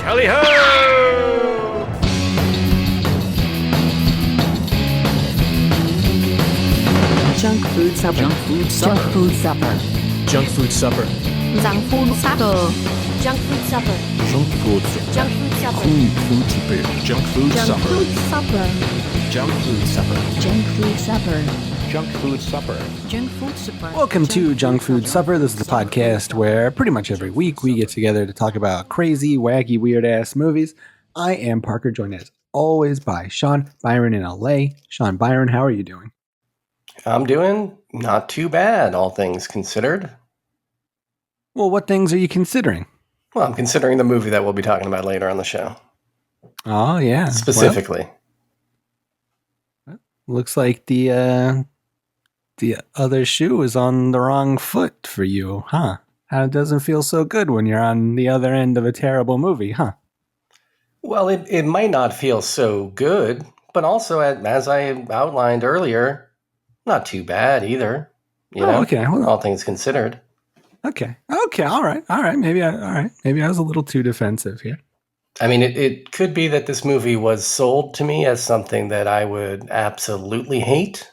Tally ho! Junk food supper. Junk food supper. Junk food supper. Junk food supper. Junk food supper. Junk food supper. Junk food supper. Junk food supper. Junk food Junk supper. food supper. Junk food supper. Junk food supper. Junk food supper. Junk food supper. Welcome to Junk Food Supper. This is the podcast where pretty much every week we get together to talk about crazy, wacky, weird-ass movies. I am Parker, joined as always by Sean Byron in LA. Sean Byron, how are you doing? I'm doing not too bad, all things considered. Well, what things are you considering? Well, I'm considering the movie that we'll be talking about later on the show. Oh, yeah. Specifically. Well, looks like the other shoe is on the wrong foot for you, huh? How it doesn't feel so good when you're on the other end of a terrible movie, huh? Well, it might not feel so good, but also, as I outlined earlier, not too bad either. You know, okay. Well, all things considered. Okay. All right. Maybe I was a little too defensive here. I mean, it could be that this movie was sold to me as something that I would absolutely hate.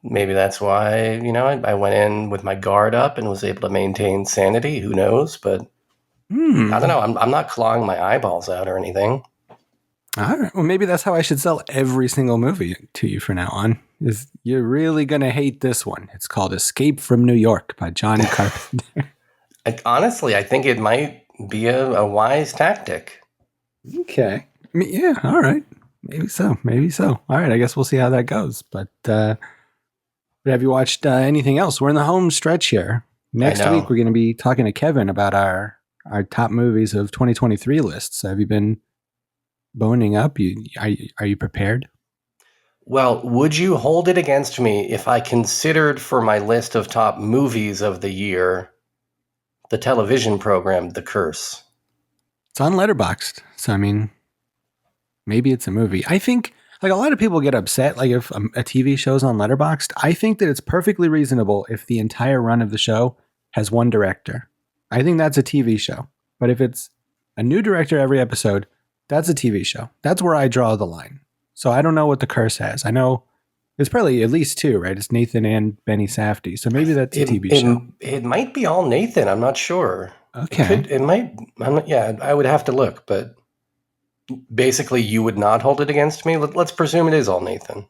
Maybe that's why, I went in with my guard up and was able to maintain sanity. Who knows? But I don't know. I'm not clawing my eyeballs out or anything. All right. Well, maybe that's how I should sell every single movie to you from now on. Is you're really going to hate this one. It's called Escape from New York by John Carpenter. Honestly, I think it might be a wise tactic. Okay. I mean, yeah. All right. Maybe so. All right. I guess we'll see how that goes. But have you watched anything else? We're in the home stretch here. Next week, we're going to be talking to Kevin about our top movies of 2023 lists. Have you been boning up? Are you prepared? Well, would you hold it against me if I considered for my list of top movies of the year the television program The Curse? It's on Letterboxd, so I mean, maybe it's a movie. I think, like, a lot of people get upset, like, if a TV show's on Letterboxd. I think that it's perfectly reasonable if the entire run of the show has one director. I think that's a TV show. But if it's a new director every episode, that's a TV show. That's where I draw the line. So I don't know what The Curse has. I know it's probably at least two, right? It's Nathan and Benny Safdie. So maybe that's a TV show. It might be all Nathan. I'm not sure. Okay. It might. I would have to look. But basically, you would not hold it against me. Let's presume it is all Nathan.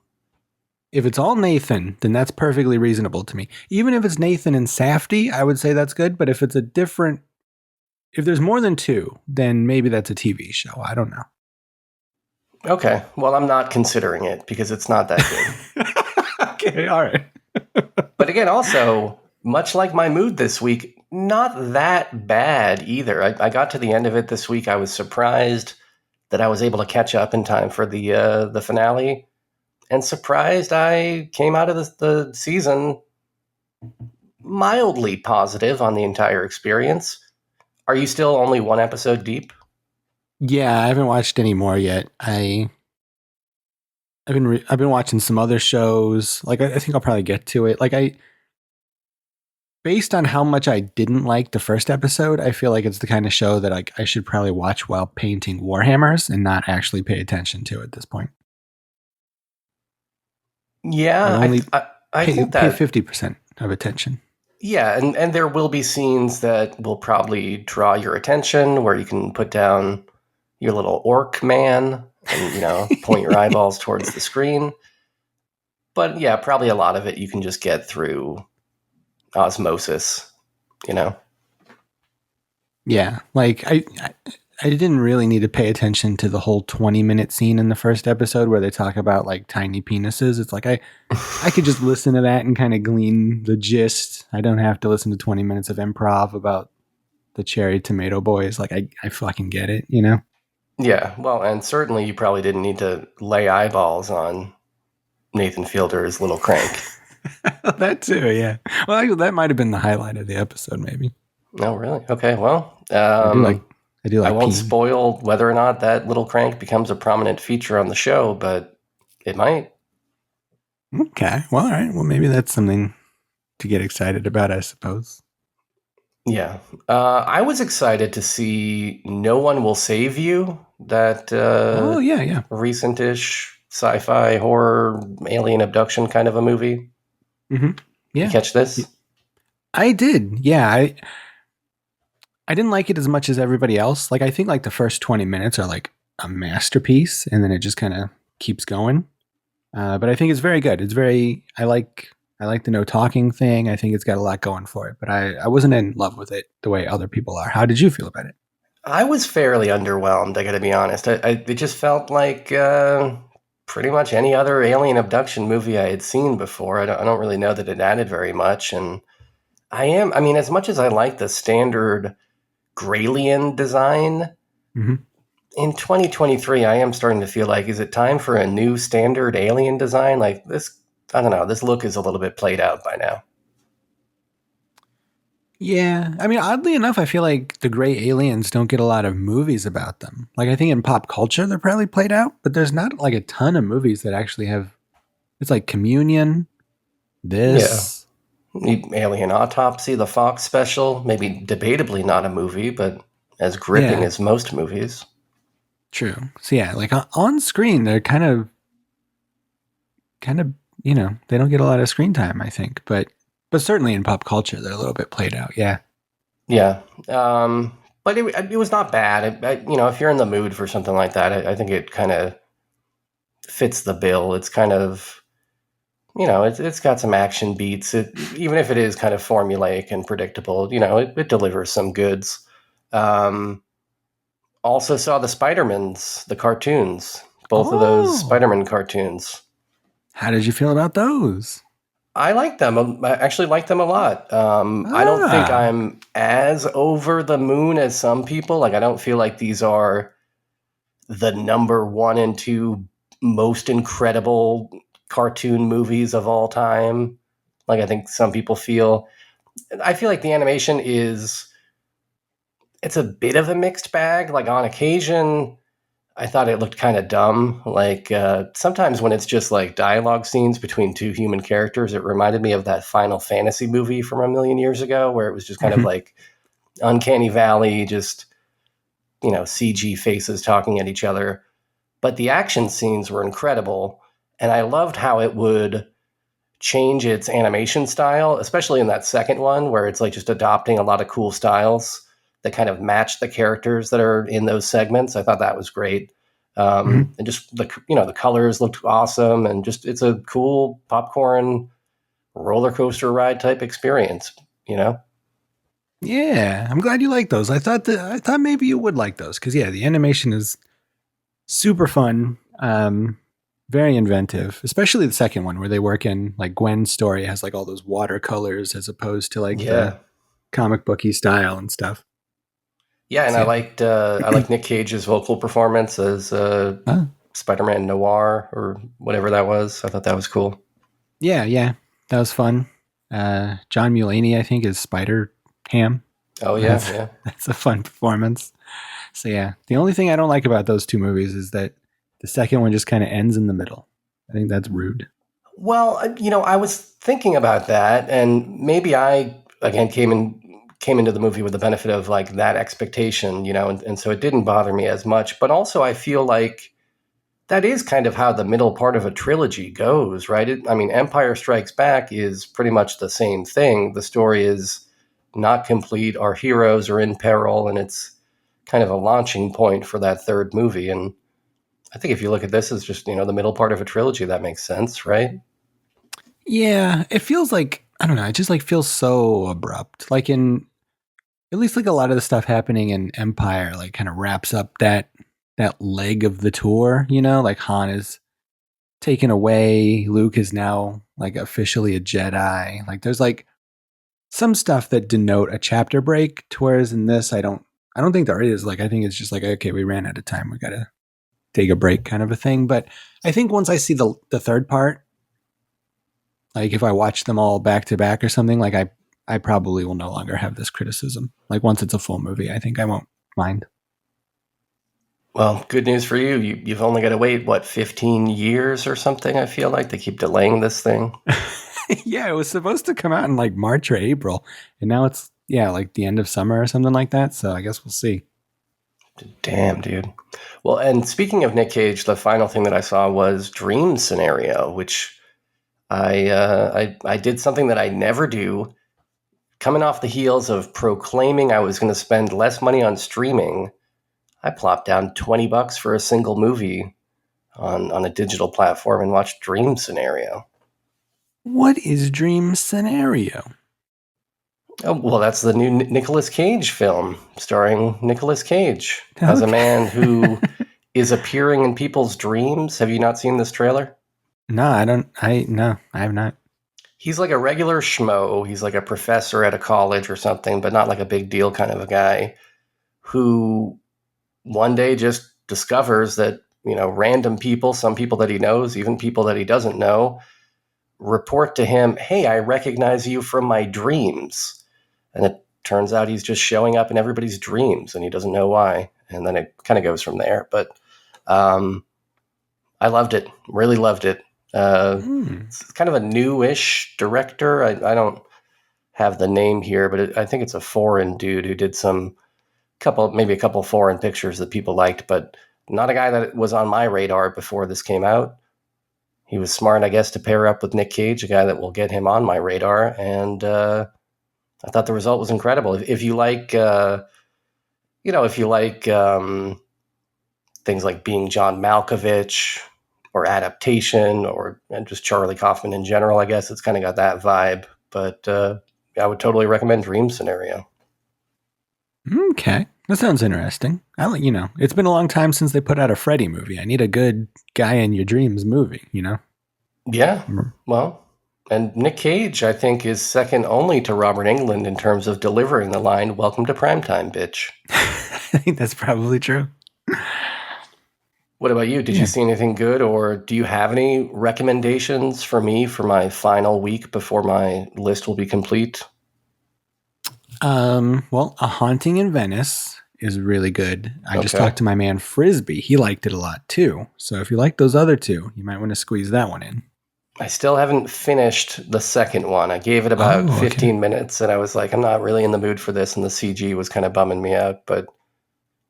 If it's all Nathan, then that's perfectly reasonable to me. Even if it's Nathan and Safdie, I would say that's good. But if it's if there's more than two, then maybe that's a TV show. I don't know. Okay. Well, I'm not considering it because it's not that good. Okay. All right. But again, also, much like my mood this week, not that bad either. I got to the end of it this week. I was surprised that I was able to catch up in time for the finale, and surprised I came out of the season mildly positive on the entire experience. Are you still only one episode deep? Yeah, I haven't watched any more yet. I've been watching some other shows. Like, I think I'll probably get to it. Like, based on how much I didn't like the first episode, I feel like it's the kind of show that I should probably watch while painting Warhammers and not actually pay attention to at this point. Yeah, I think pay that 50% of attention. Yeah, and there will be scenes that will probably draw your attention where you can put down your little orc man and, point your eyeballs towards the screen. But yeah, probably a lot of it you can just get through osmosis, Yeah, like I didn't really need to pay attention to the whole 20-minute scene in the first episode where they talk about, like, tiny penises. It's like I could just listen to that and kind of glean the gist. I don't have to listen to 20 minutes of improv about the cherry tomato boys. Like, I fucking get it, Yeah, well, and certainly you probably didn't need to lay eyeballs on Nathan Fielder's little crank. That too, yeah. Well, actually, that might have been the highlight of the episode, maybe. Oh, really? Okay, well, I do like I won't peeing. spoil whether or not that little crank becomes a prominent feature on the show, but it might. Okay, well, all right. Well, maybe that's something to get excited about, I suppose. Yeah. I was excited to see No One Will Save You, that Oh yeah, yeah. recent-ish sci-fi horror alien abduction kind of a movie. Hmm. You Yeah. catch Y- this? I did. Yeah, I didn't like it as much as everybody else. Like I think like the first 20 minutes are like a masterpiece and then it just kind of keeps going. But I think it's very good. It's very I like the no talking thing. I think it's got a lot going for it, but I wasn't in love with it the way other people are. How did you feel about it? I was fairly underwhelmed, I gotta be honest. It just felt like pretty much any other alien abduction movie I had seen before. I don't really know that it added very much. And I mean, as much as I like the standard Gralien design, Hmm. in 2023, I am starting to feel like, is it time for a new standard alien design? Like this, I don't know, this look is a little bit played out by now. Yeah, I mean, oddly enough, I feel like the gray aliens don't get a lot of movies about them. Like, I think in pop culture they're probably played out, but there's not like a ton of movies that actually have. It's like Communion, Yeah. this. Alien Autopsy, the Fox special, maybe debatably not a movie, but as gripping Yeah, as most movies. true. So yeah, like on screen, they're kind of, they don't get a lot of screen time. I think, but certainly in pop culture, they're a little bit played out. Yeah. Yeah. But it was not bad. If you're in the mood for something like that, I think it kind of fits the bill. It's kind of, it's got some action beats. Even if it is kind of formulaic and predictable, it delivers some goods. Um, Also saw the Spider-Mans, the cartoons, both of those Oh, Spider-Man cartoons. how did you feel about those? I like them. I actually like them a lot. I don't think Ah. I'm as over the moon as some people. Like, I don't feel like these are the number one and two most incredible cartoon movies of all time. Like, I think some people feel. I feel like the animation is. It's a bit of a mixed bag. Like, on occasion, I thought it looked kind of dumb. Like sometimes when it's just like dialogue scenes between two human characters, it reminded me of that Final Fantasy movie from a million years ago, where it was just kind of Mhm. like uncanny valley, just CG faces talking at each other. But the action scenes were incredible, and I loved how it would change its animation style, especially in that second one where it's like just adopting a lot of cool styles that kind of match the characters that are in those segments. I thought that was great. Mhm. And just the colors looked awesome, and just it's a cool popcorn roller coaster ride type experience. You know, Yeah, I'm glad you like those. I thought maybe you would like those because yeah, the animation is super fun, very inventive. Especially the second one where they work in like Gwen's story has like all those watercolors as opposed to like the yeah, comic booky style and stuff. yeah, and So yeah, I liked Nick Cage's vocal performance as oh, Spider-Man Noir or whatever that was. I thought that was cool. yeah, yeah, that was fun. John Mulaney, I think, is Spider Ham. Oh yeah, That's yeah. that's a fun performance. So yeah, the only thing I don't like about those two movies is that the second one just kind of ends in the middle. I think that's rude. Well, I was thinking about that, and maybe I again came into the movie with the benefit of like that expectation, and so it didn't bother me as much. But also, I feel like that is kind of how the middle part of a trilogy goes, right? I mean, Empire Strikes Back is pretty much the same thing. The story is not complete. Our heroes are in peril, and it's kind of a launching point for that third movie. And I think if you look at this as just the middle part of a trilogy, that makes sense, right? Yeah, it feels like I don't know. It just like feels so abrupt. Like in at least like a lot of the stuff happening in Empire, like kind of wraps up that leg of the tour. Like Han is taken away. Luke is now like officially a Jedi. Like there's like some stuff that denote a chapter break. To whereas in this, I don't think there is. Like I think it's just like okay, we ran out of time. We gotta take a break, kind of a thing. But I think once I see the third part, like if I watch them all back to back or something, like I probably will no longer have this criticism. Like once it's a full movie, I think I won't mind. Well, good news for you. You've only got to wait, what, 15 years or something, I feel like. They keep delaying this thing. Yeah, it was supposed to come out in like March or April, and now it's like the end of summer or something like that. So I guess we'll see. Damn, dude. Well, and speaking of Nick Cage, the final thing that I saw was Dream Scenario, which I did something that I never do. Coming off the heels of proclaiming I was going to spend less money on streaming, I plopped down $20 for a single movie on a digital platform and watched Dream Scenario. What is Dream Scenario? Oh, well, that's the new Nicolas Cage film starring Nicolas Cage as a man who is appearing in people's dreams. Have you not seen this trailer? No, I have not. He's like a regular schmo. He's like a professor at a college or something, but not like a big deal kind of a guy who one day just discovers that, random people, some people that he knows, even people that he doesn't know, report to him, "Hey, I recognize you from my dreams." And it turns out he's just showing up in everybody's dreams and he doesn't know why. And then it kind of goes from there. But I loved it. Really loved it. It's kind of a newish director. I don't have the name here, but I think it's a foreign dude who did maybe a couple foreign pictures that people liked, but not a guy that was on my radar before this came out. He was smart, I guess, to pair up with Nick Cage, a guy that will get him on my radar. And I thought the result was incredible. If you like, things like Being John Malkovich or Adaptation and just Charlie Kaufman in general, I guess it's kind of got that vibe. But I would totally recommend Dream Scenario. Okay, that sounds interesting. It's been a long time since they put out a Freddy movie. I need a good guy in your dreams movie. Yeah, well, and Nick Cage, I think, is second only to Robert Englund in terms of delivering the line, "Welcome to primetime, bitch." I think that's probably true. What about you? Did you see anything good, or do you have any recommendations for me for my final week before my list will be complete? Well, A Haunting in Venice is really good. I just talked to my man Frisbee. He liked it a lot too. So if you like those other two, you might want to squeeze that one in. I still haven't finished the second one. I gave it about 15 minutes and I was like, I'm not really in the mood for this. And the CG was kind of bumming me out. But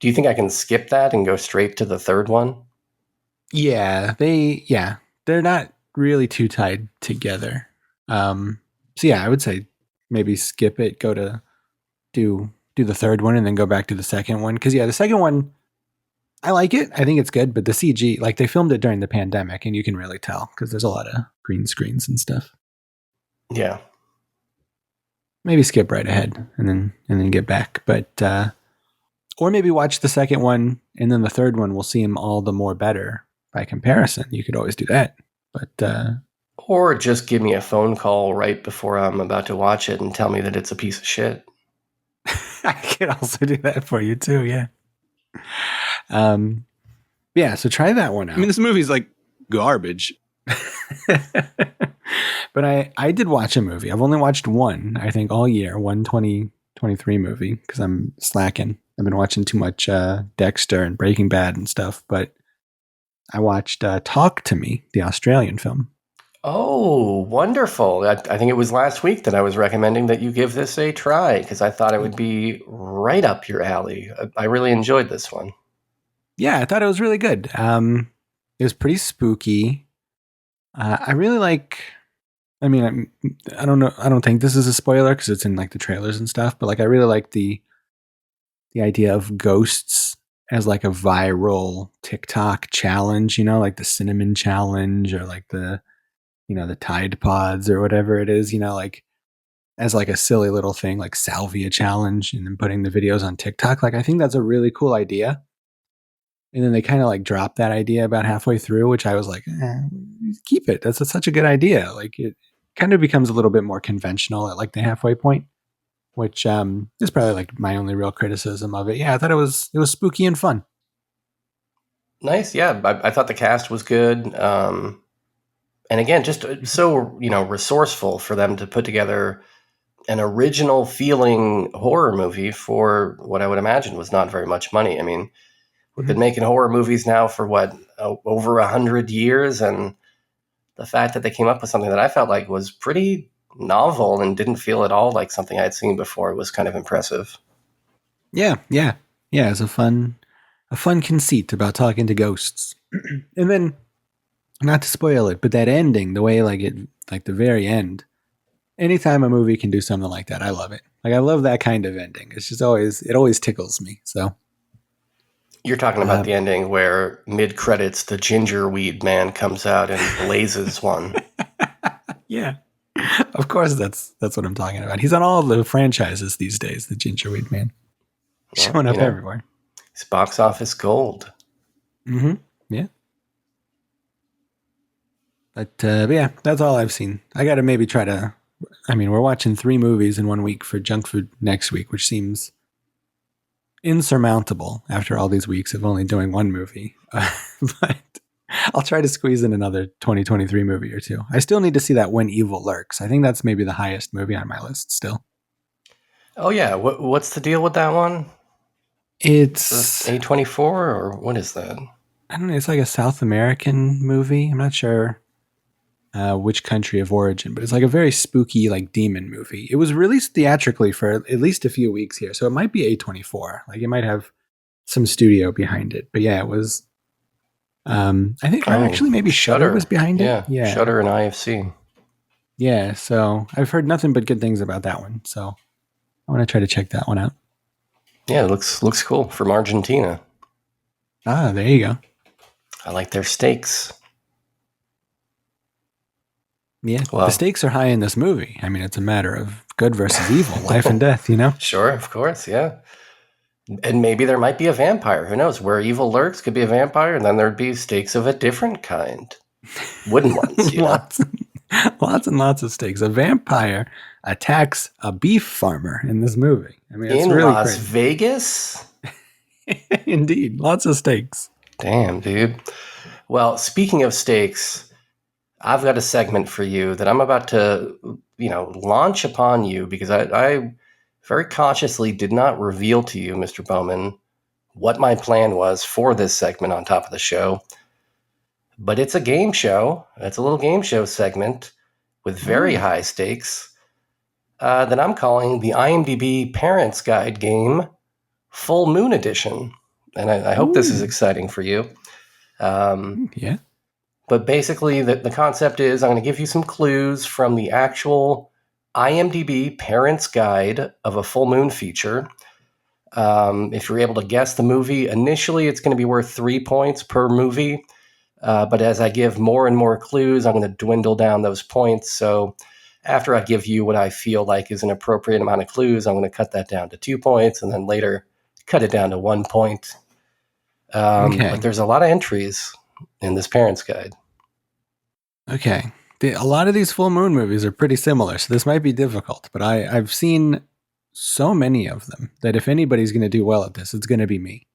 do you think I can skip that and go straight to the third one? Yeah, they're not really too tied together. So yeah, I would say maybe skip it, go to do the third one and then go back to the second one. Cause yeah, the second one, I like it. I think it's good, but the CG, like they filmed it during the pandemic and you can really tell because there's a lot of green screens and stuff. Yeah. Maybe skip right ahead and then get back. But or maybe watch the second one and then the third one will seem all the more better by comparison. You could always do that. But or just give me a phone call right before I'm about to watch it and tell me that it's a piece of shit. I could also do that for you too, yeah. Yeah, so try that one out. I mean, this movie's like garbage. But I did watch a movie. I've only watched one, I think, all year, one 2023 movie, because I'm slacking. I've been watching too much Dexter and Breaking Bad and stuff, but I watched Talk to Me, the Australian film. Oh, wonderful. I think it was last week that I was recommending that you give this a try because I thought it would be right up your alley. I really enjoyed this one. Yeah, I thought it was really good. It was pretty spooky. I really like, I mean, I don't know. I don't think this is a spoiler because it's in like the trailers and stuff, but like I really like the idea of ghosts as like a viral TikTok challenge, like the cinnamon challenge or like the Tide Pods or whatever it is, like as like a silly little thing, like salvia challenge and then putting the videos on TikTok. Like, I think that's a really cool idea. And then they kind of like dropped that idea about halfway through, which I was like, keep it. That's such a good idea. Like it kind of becomes a little bit more conventional at like the halfway point, which is probably like my only real criticism of it. Yeah, I thought it was spooky and fun. Nice. Yeah, I thought the cast was good. And again, just so, resourceful for them to put together an original feeling horror movie for what I would imagine was not very much money. I mean, we've been making horror movies now for over 100 years. And the fact that they came up with something that I felt like was pretty novel and didn't feel at all like something I'd seen before. It was kind of impressive. Yeah. It's a fun conceit about talking to ghosts. And then, not to spoil it, but that ending, the way like the very end. Anytime a movie can do something like that, I love it. Like I love that kind of ending. It's just it always tickles me. So You're talking about the ending where mid-credits the Gingerweed Man comes out and blazes one. yeah, of course that's what I'm talking about. He's on all the franchises these days. The Gingerweed Man, showing up everywhere. It's box office gold. Mm-hmm. Yeah. But yeah, that's all I've seen. I got to maybe try to. I mean, we're watching 3 movies in 1 week for junk food next week, which seems insurmountable after all these weeks of only doing 1 movie. But I'll try to squeeze in another 2023 movie or 2. I still need to see that When Evil Lurks. I think that's maybe the highest movie on my list still. Oh, yeah. What's the deal with that one? It's A24 or what is that? I don't know. It's like a South American movie. I'm not sure which country of origin, but it's like a very spooky, like demon movie. It was released theatrically for at least a few weeks here, so it might be A24. Like it might have some studio behind it, but yeah, it was. I think actually maybe Shudder was behind it. Yeah, Shudder and IFC. Yeah, so I've heard nothing but good things about that one, so I want to try to check that one out. Yeah, it looks cool. From Argentina. Ah, there you go. I like their steaks. Yeah, well, the stakes are high in this movie. I mean, it's a matter of good versus evil, life and death, you know? Sure, of course, yeah. And maybe there might be a vampire. Who knows? Where evil lurks could be a vampire, and then there'd be stakes of a different kind. Wooden ones, you know? Lots and lots of stakes. A vampire attacks a beef farmer in this movie. I mean, it's really Las crazy. Vegas? Indeed, lots of stakes. Damn, dude. Well, speaking of stakes, I've got a segment for you that I'm about to, launch upon you because I very consciously did not reveal to you, Mr. Bowman, what my plan was for this segment on top of the show. But it's a game show. It's a little game show segment with very high stakes that I'm calling the IMDb Parents Guide Game Full Moon Edition. And I hope this is exciting for you. Yeah. But basically, the concept is I'm going to give you some clues from the actual IMDb Parents Guide of a Full Moon feature. If you're able to guess the movie, initially it's going to be worth 3 points per movie. But as I give more and more clues, I'm going to dwindle down those points. So after I give you what I feel like is an appropriate amount of clues, I'm going to cut that down to 2 points and then later cut it down to 1 point. But there's a lot of entries in this Parents Guide. Okay. A lot of these full moon movies are pretty similar, so this might be difficult, but I've seen so many of them that if anybody's going to do well at this, it's going to be me.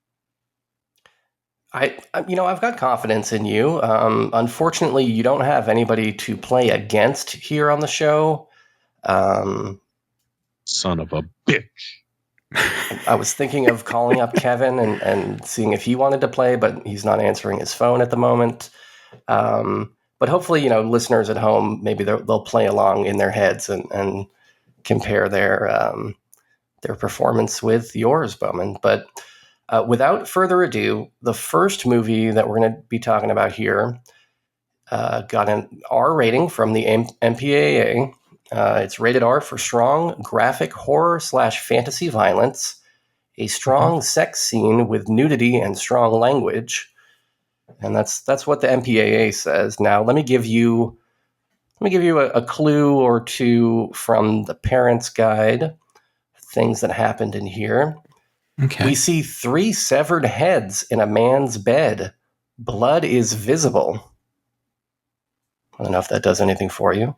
I've got confidence in you. Unfortunately, you don't have anybody to play against here on the show. Son of a bitch. I was thinking of calling up Kevin and seeing if he wanted to play, but he's not answering his phone at the moment. But hopefully, listeners at home, maybe they'll play along in their heads and compare their performance with yours, Bowman. But without further ado, the first movie that we're going to be talking about here got an R rating from the MPAA. It's rated R for strong graphic horror/fantasy violence, a strong sex scene with nudity and strong language. And that's what the MPAA says. Now, let me give you a clue or two from the Parents Guide, things that happened in here. Okay. We see 3 severed heads in a man's bed. Blood is visible. I don't know if that does anything for you.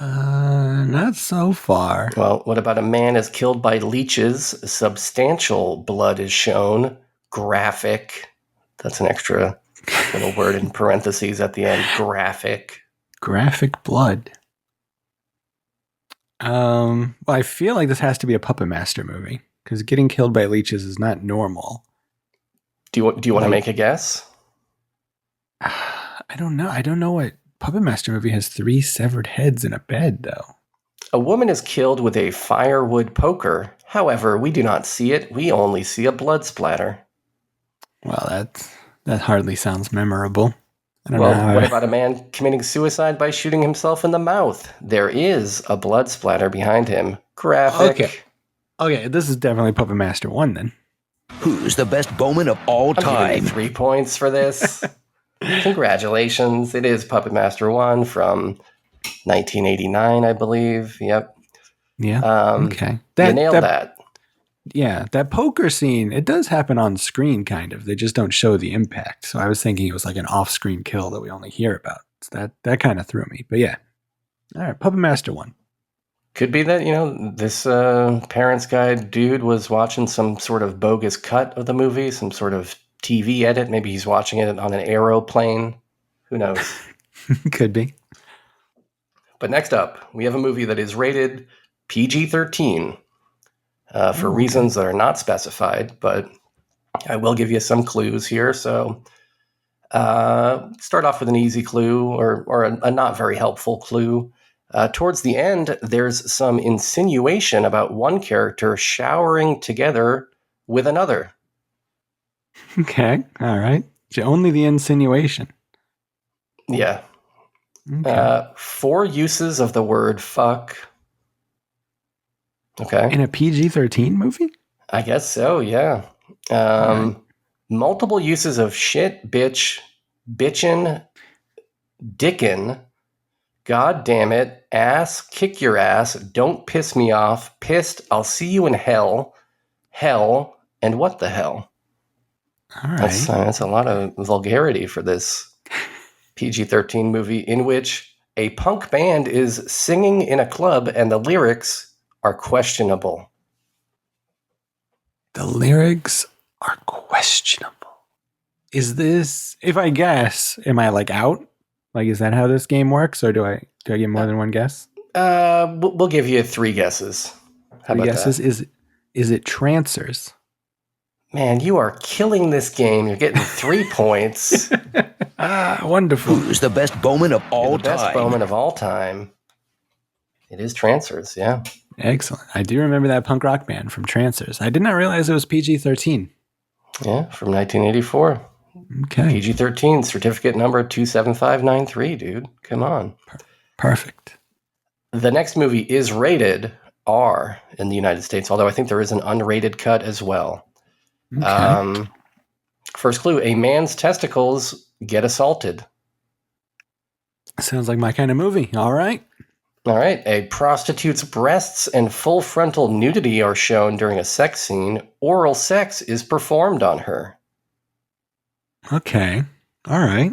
Not so far. Well, what about a man is killed by leeches? Substantial blood is shown. Graphic. That's an extra little word in parentheses at the end. Graphic. Graphic blood. Well, I feel like this has to be a Puppet Master movie because getting killed by leeches is not normal. Do you want to make a guess? I don't know. I don't know what Puppet Master movie has 3 severed heads in a bed, though. A woman is killed with a firewood poker. However, we do not see it. We only see a blood splatter. Well, that hardly sounds memorable. I don't Well, know. what about a man committing suicide by shooting himself in the mouth? There is a blood splatter behind him. Graphic. Okay, this is definitely Puppet Master 1 then. Who's the best bowman of all I'm giving time? you 3 points for this. Congratulations. It is Puppet Master 1 from 1989, I believe. Yep. Yeah. Okay. You nailed that. Yeah, that poker scene, it does happen on screen, kind of. They just don't show the impact. So I was thinking it was like an off-screen kill that we only hear about. So that kind of threw me. But yeah. All right, Puppet Master 1. Could be that, this Parents Guide dude was watching some sort of bogus cut of the movie, some sort of TV edit. Maybe he's watching it on an aeroplane. Who knows? Could be. But next up, we have a movie that is rated PG-13 for reasons that are not specified, but I will give you some clues here. So start off with an easy clue or a not very helpful clue. Towards the end, there's some insinuation about one character showering together with another. Okay. All right. Only the insinuation. Yeah. Okay. 4 uses of the word fuck. Okay. In a PG-13 movie? I guess so, yeah. Right. Multiple uses of shit, bitch, bitchin', dickin', god damn it, ass, kick your ass, don't piss me off, pissed, I'll see you in hell, and what the hell? All right. That's a lot of vulgarity for this PG-13 movie in which a punk band is singing in a club and the lyrics are questionable. The lyrics are questionable. Is this, if I guess, am I like out? Like, is that how this game works, or do I get more than one guess? We'll give you 3 guesses. How 3 about guesses. that? Is it Trancers? Man, you are killing this game. You're getting 3 points. Wonderful. Who's the best bowman of all You're the best time? bowman of all time. It is Trancers, yeah. Excellent. I do remember that punk rock band from Trancers. I did not realize it was PG-13. Yeah, from 1984. Okay. PG-13, certificate number 27593, dude. Come on. Perfect. The next movie is rated R in the United States, although I think there is an unrated cut as well. Okay. First clue, a man's testicles get assaulted. Sounds like my kind of movie. All right. All right. A prostitute's breasts and full frontal nudity are shown during a sex scene. Oral sex is performed on her. Okay. All right.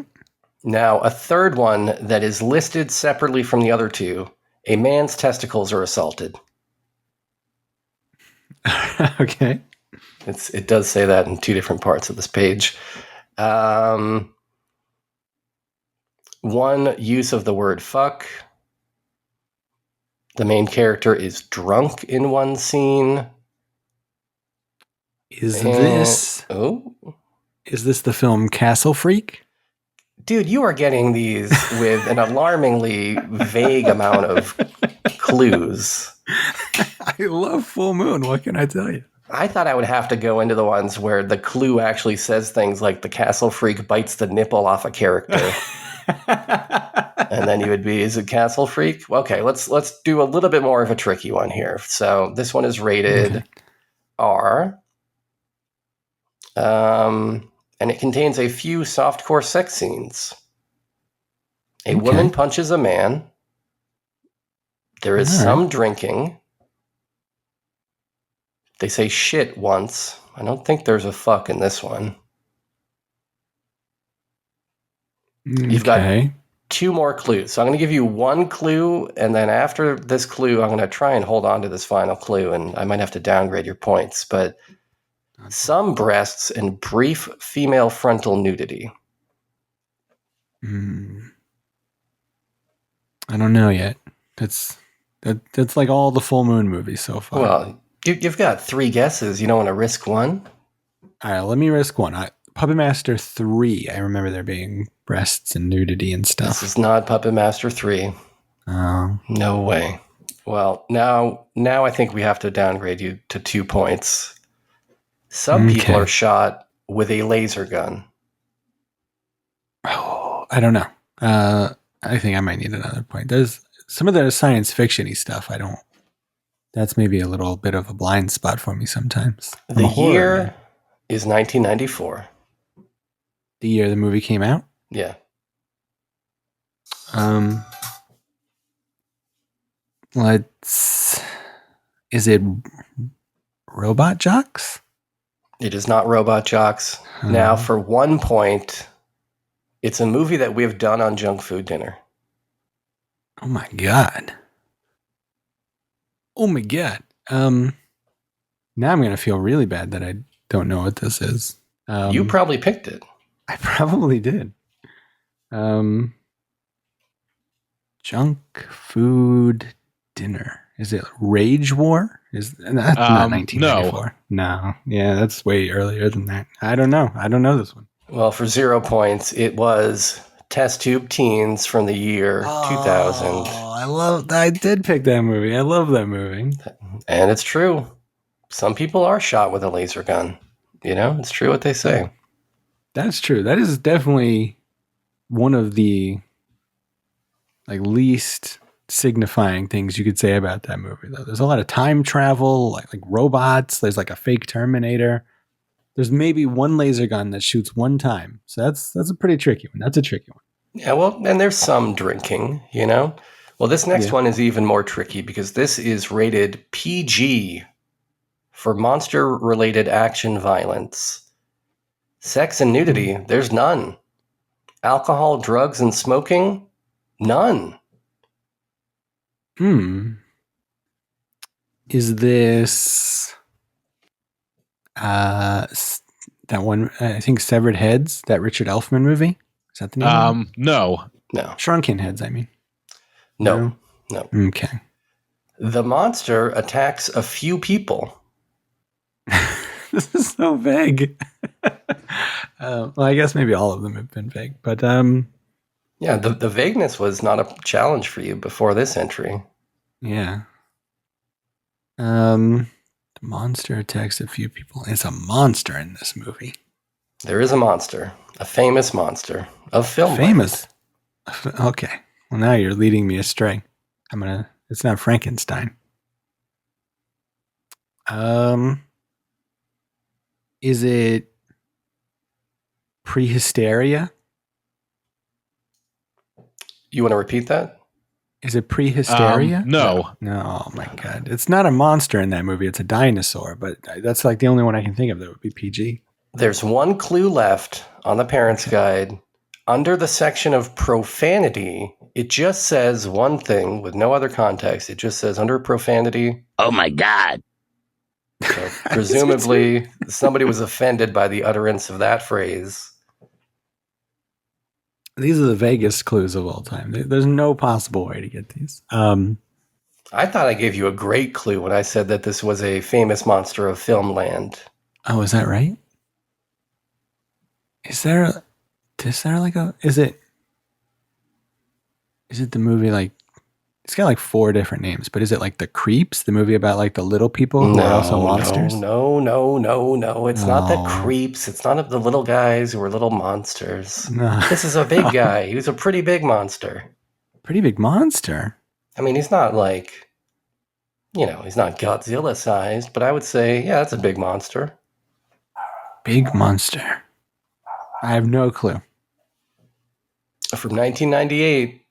Now, a third one that is listed separately from the other 2. A man's testicles are assaulted. Okay. It does say that in 2 different parts of this page. One use of the word fuck. The main character is drunk in one scene. Is this the film Castle Freak? Dude, you are getting these with an alarmingly vague amount of clues. I love Full Moon. What can I tell you? I thought I would have to go into the ones where the clue actually says things like the Castle Freak bites the nipple off a character. And then you would be, is it Castle Freak? Okay, let's do a little bit more of a tricky one here. So this one is rated R. And it contains a few softcore sex scenes. A woman punches a man. There is some drinking. They say shit once. I don't think there's a fuck in this one. You've got 2 more clues. So I'm going to give you 1 clue, and then after this clue, I'm going to try and hold on to this final clue, and I might have to downgrade your points. But some breasts and brief female frontal nudity. I don't know yet. That's like all the Full Moon movies so far. Well, you've got 3 guesses. You don't want to risk one? All right, let me risk one. Puppet Master 3. I remember there being breasts and nudity and stuff. This is not Puppet Master 3. Oh. No way. Well, now I think we have to downgrade you to 2 points. Some people are shot with a laser gun. Oh, I don't know. I think I might need another point. There's some of the science fiction-y stuff. That's maybe a little bit of a blind spot for me sometimes. The year is 1994. The year the movie came out? Yeah. Is it Robot Jocks? It is not Robot Jocks. Now, for 1 point, it's a movie that we have done on Junk Food Dinner. Oh my god. Now I'm gonna feel really bad that I don't know what this is. You probably picked it. I probably did. Junk Food Dinner. Is it Rage War? That's not 1994. No. Yeah, that's way earlier than that. I don't know. I don't know this one. Well, for 0 points, it was Test Tube Teens from the year 2000. I did pick that movie. I love that movie. And it's true. Some people are shot with a laser gun. It's true what they say. That's true. That is definitely one of the least signifying things you could say about that movie, though. There's a lot of time travel, like robots. There's a fake Terminator. There's maybe one laser gun that shoots one time. So that's a pretty tricky one. That's a tricky one. Yeah, well, and there's some drinking, Well, this next one is even more tricky because this is rated PG for monster-related action violence. Sex and nudity, there's none. Alcohol, drugs, and smoking, none. Is this that one? I think Severed Heads, that Richard Elfman movie. Is that the name? No. Shrunken Heads. I mean, no. Okay. The monster attacks a few people. This is so vague. Well, I guess maybe all of them have been vague, but yeah, the vagueness was not a challenge for you before this entry. Yeah. The monster attacks a few people. It's a monster in this movie. There is a monster, a famous monster of film. Famous. Okay. Well, now you're leading me astray. It's not Frankenstein. Is it Prehysteria? You want to repeat that? Is it Prehysteria? No. Oh my god. It's not a monster in that movie. It's a dinosaur, but that's the only one I can think of that would be PG. There's one clue left on the parent's guide. Under the section of profanity, it just says one thing with no other context. It just says under profanity. Oh my god. So presumably somebody was offended by the utterance of that phrase. These are the vaguest clues of all time. There's no possible way to get these. I thought I gave you a great clue when I said that this was a famous monster of film land. Oh, is that right? Is it the movie it's got 4 different names, but is it The Creeps, the movie about the little people who are also monsters? No. It's not the Creeps. It's not the little guys who are little monsters. No. This is a big guy. He was a pretty big monster. Pretty big monster? I mean, he's not he's not Godzilla sized, but I would say, yeah, that's a big monster. Big monster. I have no clue. From 1998,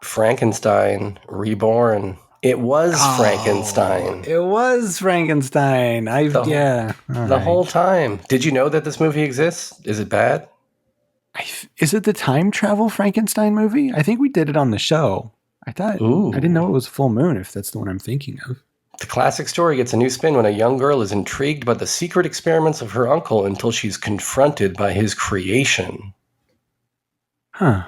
Frankenstein Reborn. It was Frankenstein. It was Frankenstein. The whole time. Did you know that this movie exists? Is it bad? Is it the time travel Frankenstein movie? I think we did it on the show. I didn't know it was Full Moon, if that's the one I'm thinking of. The classic story gets a new spin when a young girl is intrigued by the secret experiments of her uncle until she's confronted by his creation. Huh.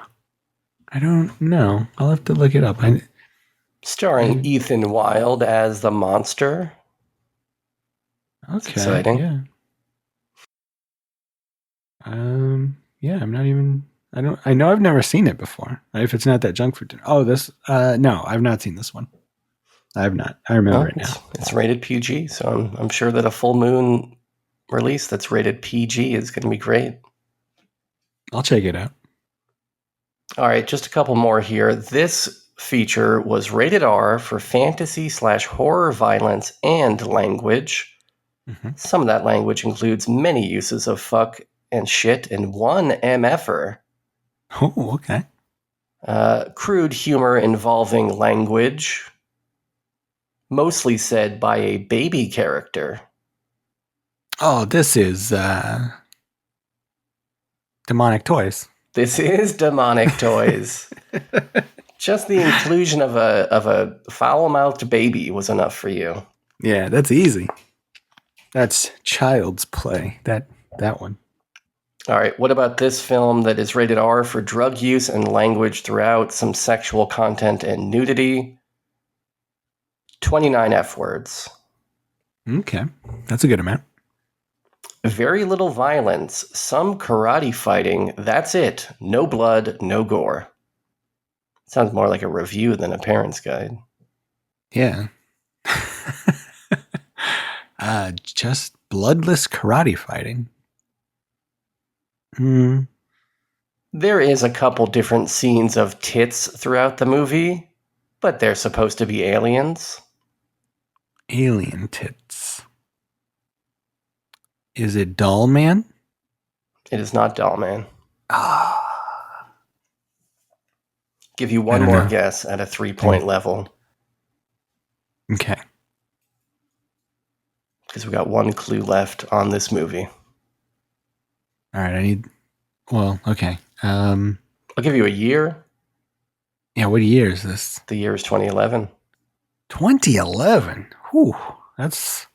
I don't know. I'll have to look it up. Starring Ethan Wilde as the monster. Okay. Exciting. Yeah. Yeah, I'm not even. I know I've never seen it before. If it's not that junk food. Oh, this. No, I've not seen this one. I have not. I remember it now. It's rated PG, so I'm sure that a full moon release that's rated PG is going to be great. I'll check it out. All right, just a couple more here. This feature was rated R for fantasy/horror violence and language. Mm-hmm. Some of that language includes many uses of fuck and shit and one MFer. Oh, okay. Crude humor involving language, mostly said by a baby character. Oh, this is Demonic Toys. This is Demonic Toys. Just the inclusion of a foul-mouthed baby was enough for you. Yeah, that's easy. That's child's play. That one. All right, what about this film that is rated R for drug use and language throughout, some sexual content and nudity? 29 F words. Okay, that's a good amount. Very little violence, some karate fighting, that's it. No blood, no gore. Sounds more like a review than a parent's guide. Yeah. Just bloodless karate fighting. There is a couple different scenes of tits throughout the movie, but they're supposed to be aliens. Alien tits. Is it Doll Man? It is not Doll Man. Give you one more guess at a 3-point level. Okay. Because we got one clue left on this movie. All right, okay. I'll give you a year. Yeah, what year is this? The year is 2011. 2011? Whew, that's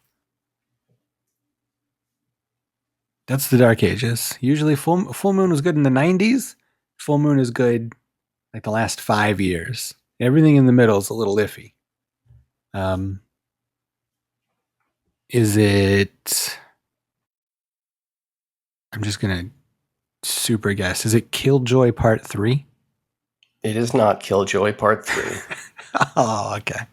the Dark Ages. Usually full moon was good in the 90s. Full moon is good like the last 5 years. Everything in the middle is a little iffy. Is it... I'm just going to super guess. Is it Killjoy Part 3? It is not Killjoy Part 3. Oh, okay.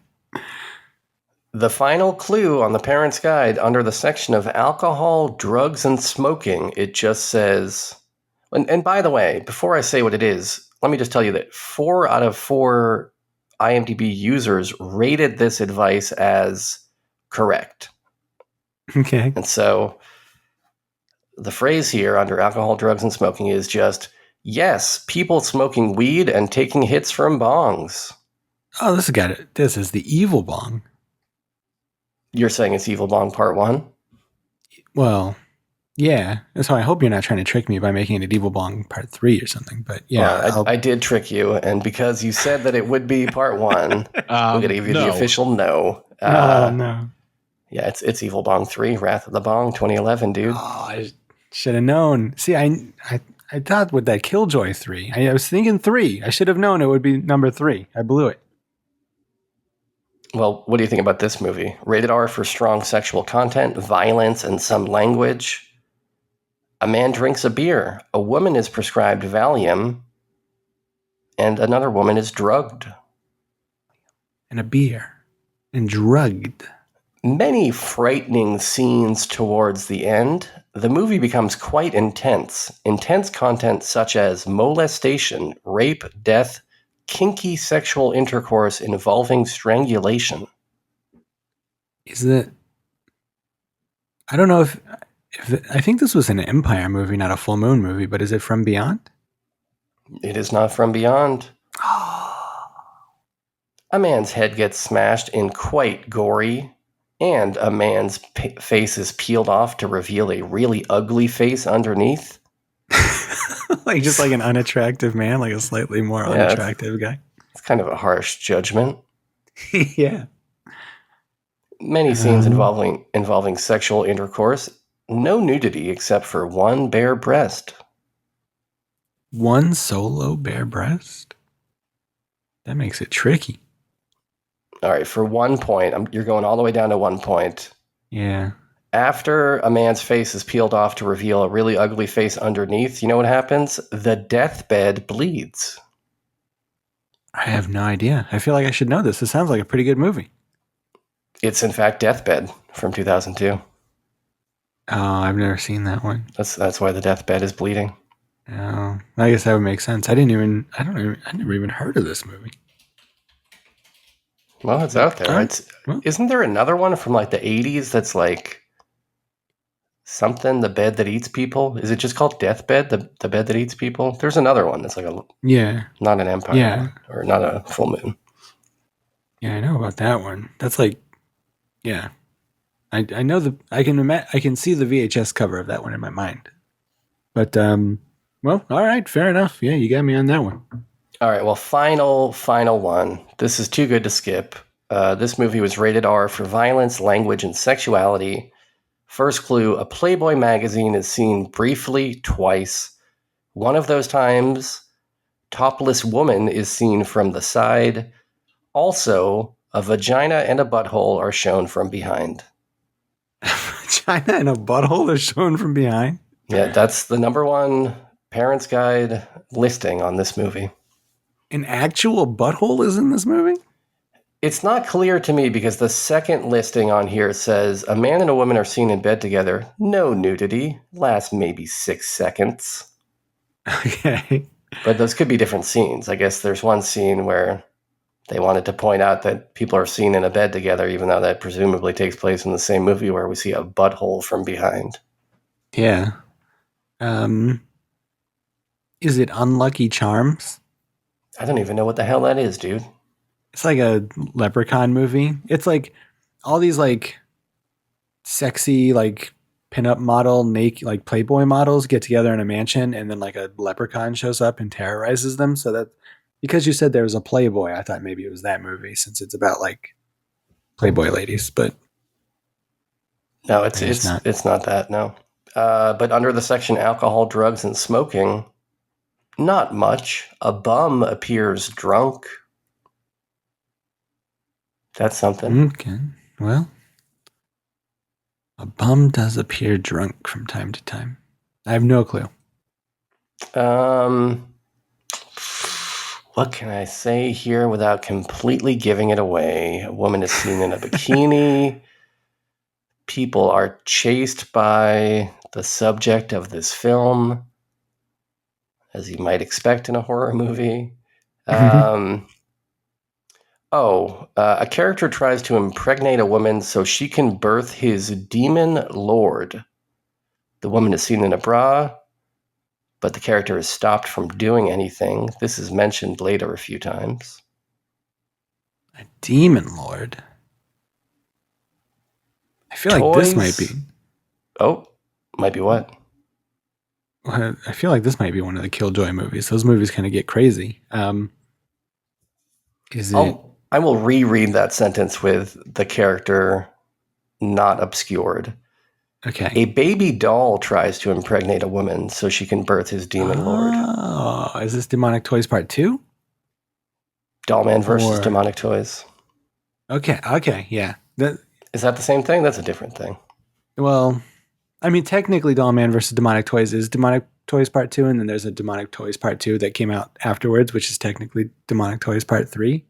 The final clue on the parent's guide under the section of alcohol, drugs, and smoking, it just says... And by the way, before I say what it is, let me just tell you that 4 out of 4 IMDb users rated this advice as correct. Okay. And so the phrase here under alcohol, drugs, and smoking is just, yes, people smoking weed and taking hits from bongs. Oh, this is the Evil Bong. You're saying it's Evil Bong Part 1? Well, yeah. So I hope you're not trying to trick me by making it Evil Bong Part 3 or something. But yeah. Well, I did trick you, and because you said that it would be Part 1, we're going to give you the official no. No. Yeah, it's Evil Bong 3, Wrath of the Bong, 2011, dude. Oh, I should have known. See, I thought with that Killjoy 3, I was thinking 3. I should have known it would be number 3. I blew it. Well, what do you think about this movie? Rated R for strong sexual content, violence, and some language. A man drinks a beer. A woman is prescribed Valium. And another woman is drugged. And a beer. And drugged. Many frightening scenes towards the end. The movie becomes quite intense. Intense content such as molestation, rape, death, kinky sexual intercourse involving strangulation. Is it... I don't know if I think this was an Empire movie, not a Full Moon movie, but is it From Beyond? It is not From Beyond. A man's head gets smashed in quite gory, and a man's face is peeled off to reveal a really ugly face underneath. Like just like an unattractive man, like a slightly more unattractive guy. It's kind of a harsh judgment. Yeah. Many scenes involving sexual intercourse. No nudity except for one bare breast. One solo bare breast? That makes it tricky. All right, for 1 point, you're going all the way down to 1 point. Yeah. After a man's face is peeled off to reveal a really ugly face underneath, you know what happens? The deathbed bleeds. I have no idea. I feel like I should know this. This sounds like a pretty good movie. It's in fact Deathbed from 2002. Oh, I've never seen that one. That's why the deathbed is bleeding. Oh, I guess that would make sense. I never even heard of this movie. Well, it's out there. Right. Isn't there another one from like the 80s that's like something, the bed that eats people? Is it just called Deathbed, the bed that eats people? There's another one that's like not an empire or not a full moon. Yeah, I know about that one. That's like, yeah. I know I can see the VHS cover of that one in my mind. But well, all right, fair enough. Yeah, you got me on that one. All right, well, final one. This is too good to skip. This movie was rated R for violence, language, and sexuality. First clue, a Playboy magazine is seen briefly twice. One of those times, topless woman is seen from the side. Also, a vagina and a butthole are shown from behind. Vagina and a butthole are shown from behind? Yeah, that's the number one Parents Guide listing on this movie. An actual butthole is in this movie? It's not clear to me because the second listing on here says a man and a woman are seen in bed together. No nudity. Lasts maybe 6 seconds. Okay. But those could be different scenes. I guess there's one scene where they wanted to point out that people are seen in a bed together, even though that presumably takes place in the same movie where we see a butthole from behind. Yeah. Is it Unlucky Charms? I don't even know what the hell that is, dude. It's like a leprechaun movie. It's like all these like sexy like pinup model naked like Playboy models get together in a mansion, and then like a leprechaun shows up and terrorizes them. So that because you said there was a Playboy, I thought maybe it was that movie since it's about like Playboy ladies. But no, it's not that. No, but under the section alcohol, drugs, and smoking, not much. A bum appears drunk. That's something. Okay. Well, a bum does appear drunk from time to time. I have no clue. What can I say here without completely giving it away? A woman is seen in a bikini. People are chased by the subject of this film, as you might expect in a horror movie. A character tries to impregnate a woman so she can birth his demon lord. The woman is seen in a bra, but the character is stopped from doing anything. This is mentioned later a few times. A demon lord? I feel like this might be... Oh, might be what? I feel like this might be one of the Killjoy movies. Those movies kind of get crazy. Is it... I will reread that sentence with the character not obscured. Okay. A baby doll tries to impregnate a woman so she can birth his demon lord. Oh, is this Demonic Toys Part 2? Dollman versus Demonic Toys. Okay, yeah. Is that the same thing? That's a different thing. Well, I mean, technically Dollman versus Demonic Toys is Demonic Toys Part 2, and then there's a Demonic Toys Part 2 that came out afterwards, which is technically Demonic Toys Part 3.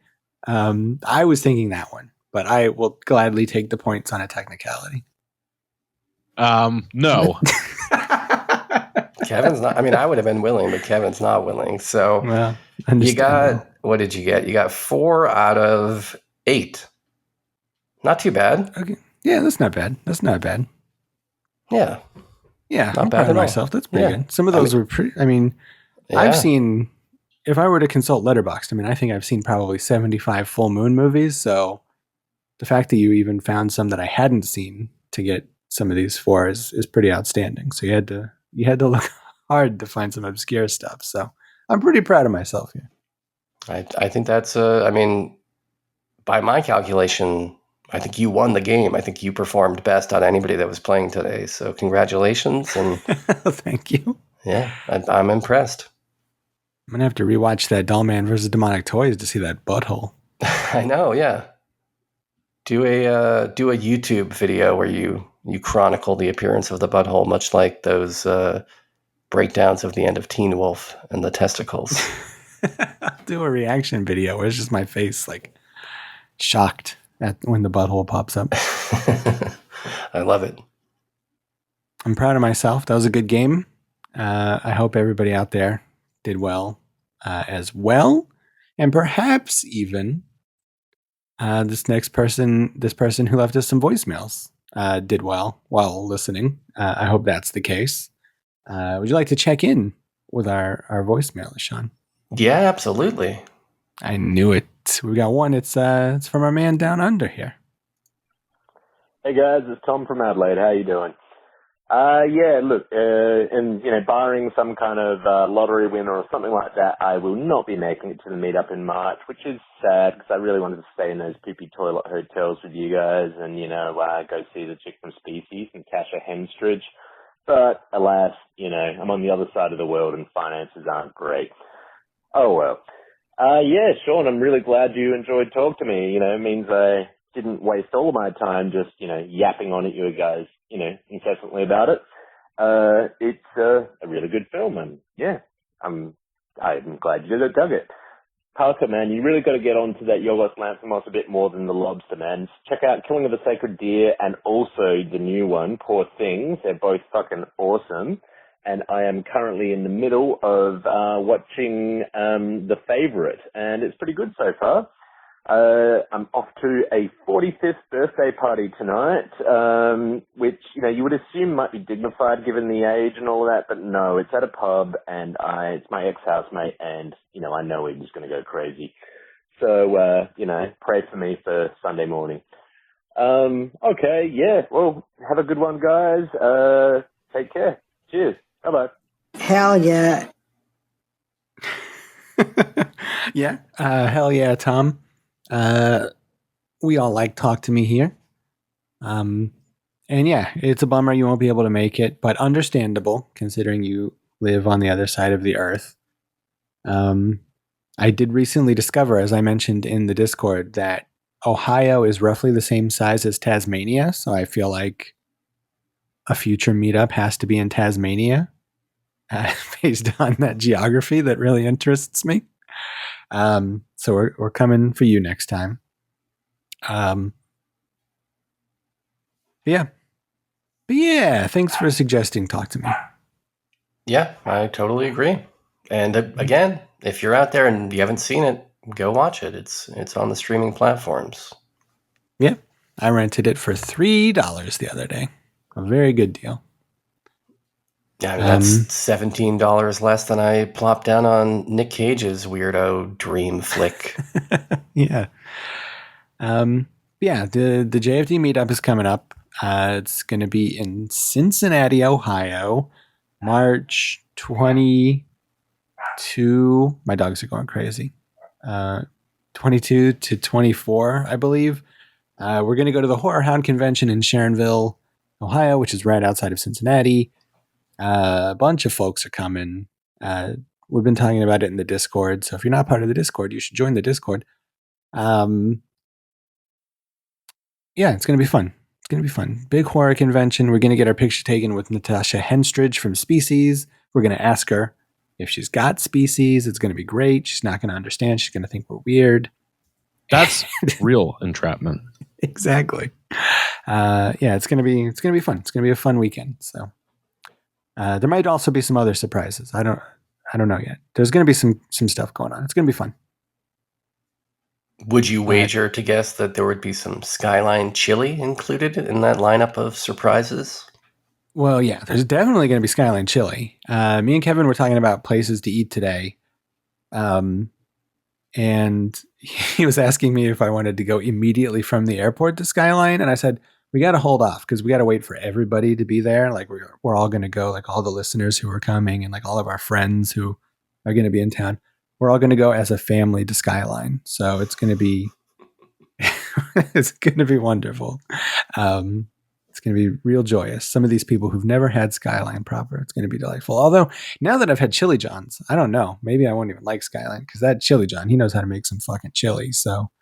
I was thinking that one, but I will gladly take the points on a technicality. No. Kevin's not. I mean, I would have been willing, but Kevin's not willing. So you got, what did you get? You got 4 out of 8. Not too bad. Okay. Yeah, that's not bad. Yeah. Yeah, not I'm bad proud of at all. myself. That's pretty good. Some of those were pretty, I've seen, if I were to consult Letterboxd, I think I've seen probably 75 full moon movies. So the fact that you even found some that I hadn't seen to get some of these for is pretty outstanding. So you had to look hard to find some obscure stuff. So I'm pretty proud of myself here. I think that's by my calculation, I think you won the game. I think you performed best out of anybody that was playing today. So congratulations. And thank you. Yeah, I'm impressed. I'm gonna have to rewatch that Dollman versus Demonic Toys to see that butthole. I know, yeah. Do a YouTube video where you You chronicle the appearance of the butthole, much like those breakdowns of the end of Teen Wolf and the testicles. I'll do a reaction video where it's just my face like shocked at when the butthole pops up. I love it. I'm proud of myself. That was a good game. I hope everybody out there did well as well. And perhaps even this person who left us some voicemails did well while listening. I hope that's the case. Would you like to check in with our voicemail, Sean? Yeah, absolutely. I knew it. We got one. It's from our man down under here. Hey guys, it's Tom from Adelaide. How you doing? Yeah, look, and barring some kind of lottery winner or something like that, I will not be making it to the meetup in March, which is sad because I really wanted to stay in those poopy toilet hotels with you guys and go see the chick from Species and cash a hemstridge. But alas, I'm on the other side of the world and finances aren't great. Oh well. Yeah, Sean, I'm really glad you enjoyed talking to me. It means I didn't waste all my time just, yapping on at you guys, incessantly about it. It's a really good film, and yeah, I'm glad you dug it. Parker, man, you really got to get onto that Yorgos Lanthimos a bit more than The Lobster, man. Check out Killing of the Sacred Deer and also the new one, Poor Things. They're both fucking awesome. And I am currently in the middle of watching The Favourite, and it's pretty good so far. I'm off to a 45th birthday party tonight, which, you would assume might be dignified given the age and all of that, but no, it's at a pub, and it's my ex-housemate, and, I know he's going to go crazy. So, pray for me for Sunday morning. Okay, yeah, well, have a good one, guys. Take care. Cheers. Bye-bye. Hell yeah. Yeah. Hell yeah, Tom. We all like Talk to Me here. And yeah, it's a bummer you won't be able to make it, but understandable considering you live on the other side of the earth. I did recently discover, as I mentioned in the Discord, that Ohio is roughly the same size as Tasmania. So I feel like a future meetup has to be in Tasmania based on that geography that really interests me. So we're coming for you next time. But yeah, thanks for suggesting Talk to Me. Yeah, I totally agree. And again, if you're out there and you haven't seen it, go watch it. It's on the streaming platforms. Yeah, I rented it for $3 the other day. A very good deal. Yeah, I mean, that's $17 less than I plopped down on Nick Cage's weirdo dream flick. Yeah. Yeah, the JFD meetup is coming up. It's going to be in Cincinnati, Ohio, March 22. My dogs are going crazy. 22 to 24, I believe. We're going to go to the Horror Hound Convention in Sharonville, Ohio, which is right outside of Cincinnati. A bunch of folks are coming. We've been talking about it in the Discord. So if you're not part of the Discord, you should join the Discord. Yeah, it's going to be fun. It's going to be fun. Big horror convention. We're going to get our picture taken with Natasha Henstridge from Species. We're going to ask her if she's got Species. It's going to be great. She's not going to understand. She's going to think we're weird. That's real entrapment. Exactly. Yeah, it's going to be fun. It's going to be a fun weekend. So there might also be some other surprises. I don't know yet. There's going to be some stuff going on. It's going to be fun. Would you wager to guess that there would be some Skyline chili included in that lineup of surprises? Well, yeah, there's definitely going to be Skyline chili. Me and Kevin were talking about places to eat today. And he was asking me if I wanted to go immediately from the airport to Skyline. And I said, we got to hold off because we got to wait for everybody to be there. Like we're all going to go, like all the listeners who are coming and like all of our friends who are going to be in town. We're all going to go as a family to Skyline. So it's going to be, it's going to be wonderful. It's going to be real joyous. Some of these people who've never had Skyline proper, it's going to be delightful. Although now that I've had Chili John's, I don't know. Maybe I won't even like Skyline because that Chili John, he knows how to make some fucking chili. So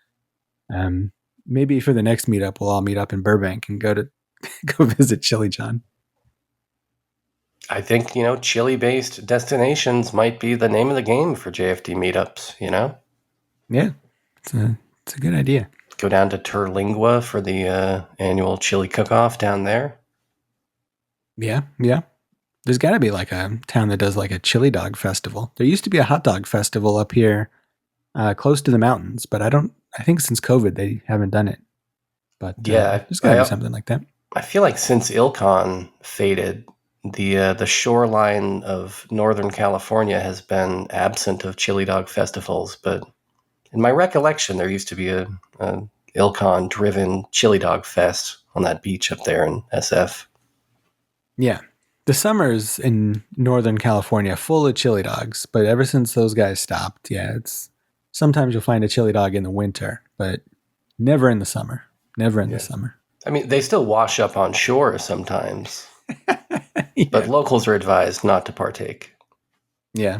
maybe for the next meetup, we'll all meet up in Burbank and go to go visit Chili John. I think, chili-based destinations might be the name of the game for JFD meetups, Yeah, it's a good idea. Go down to Terlingua for the annual chili cook-off down there. Yeah. There's got to be like a town that does like a chili dog festival. There used to be a hot dog festival up here close to the mountains, but I think since COVID they haven't done it. But Yeah, there's got to be something like that. I feel like since Ilcon faded, the shoreline of Northern California has been absent of chili dog festivals. But in my recollection, there used to be a Ilcon-driven chili dog fest on that beach up there in SF. Yeah. The summers in Northern California full of chili dogs, but ever since those guys stopped, it's sometimes you'll find a chili dog in the winter, but never in the summer. Never in the summer. I mean, they still wash up on shore sometimes, but locals are advised not to partake. Yeah.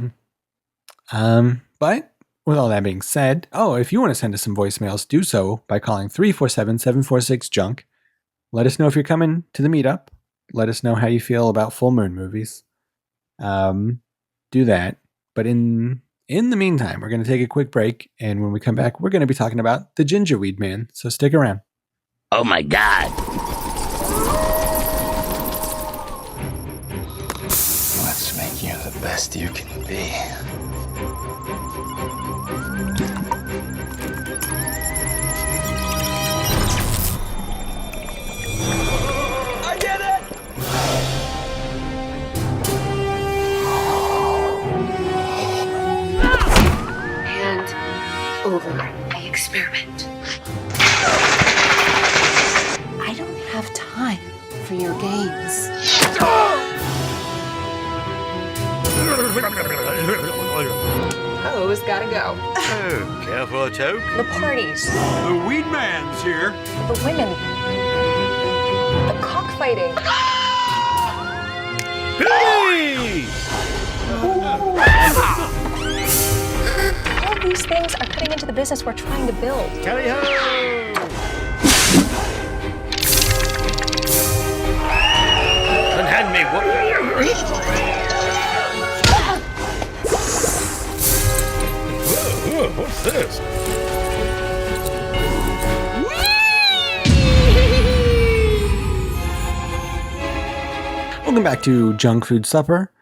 But with all that being said, if you want to send us some voicemails, do so by calling 347-746-JUNK. Let us know if you're coming to the meetup. Let us know how you feel about full moon movies. Do that. But in the meantime, we're going to take a quick break. And when we come back, we're going to be talking about the Gingerweed Man. So stick around. Oh my God. Let's make you the best you can be. I did it! And over my experiment. I don't have time for your games. Oh, who's gotta go? Oh, careful, choke. The parties, The Weed Man's here. the women, the cockfighting. All of these things are cutting into the business we're trying to build. Tally ho! Unhand me, what's this? Welcome back to Junk Food Supper.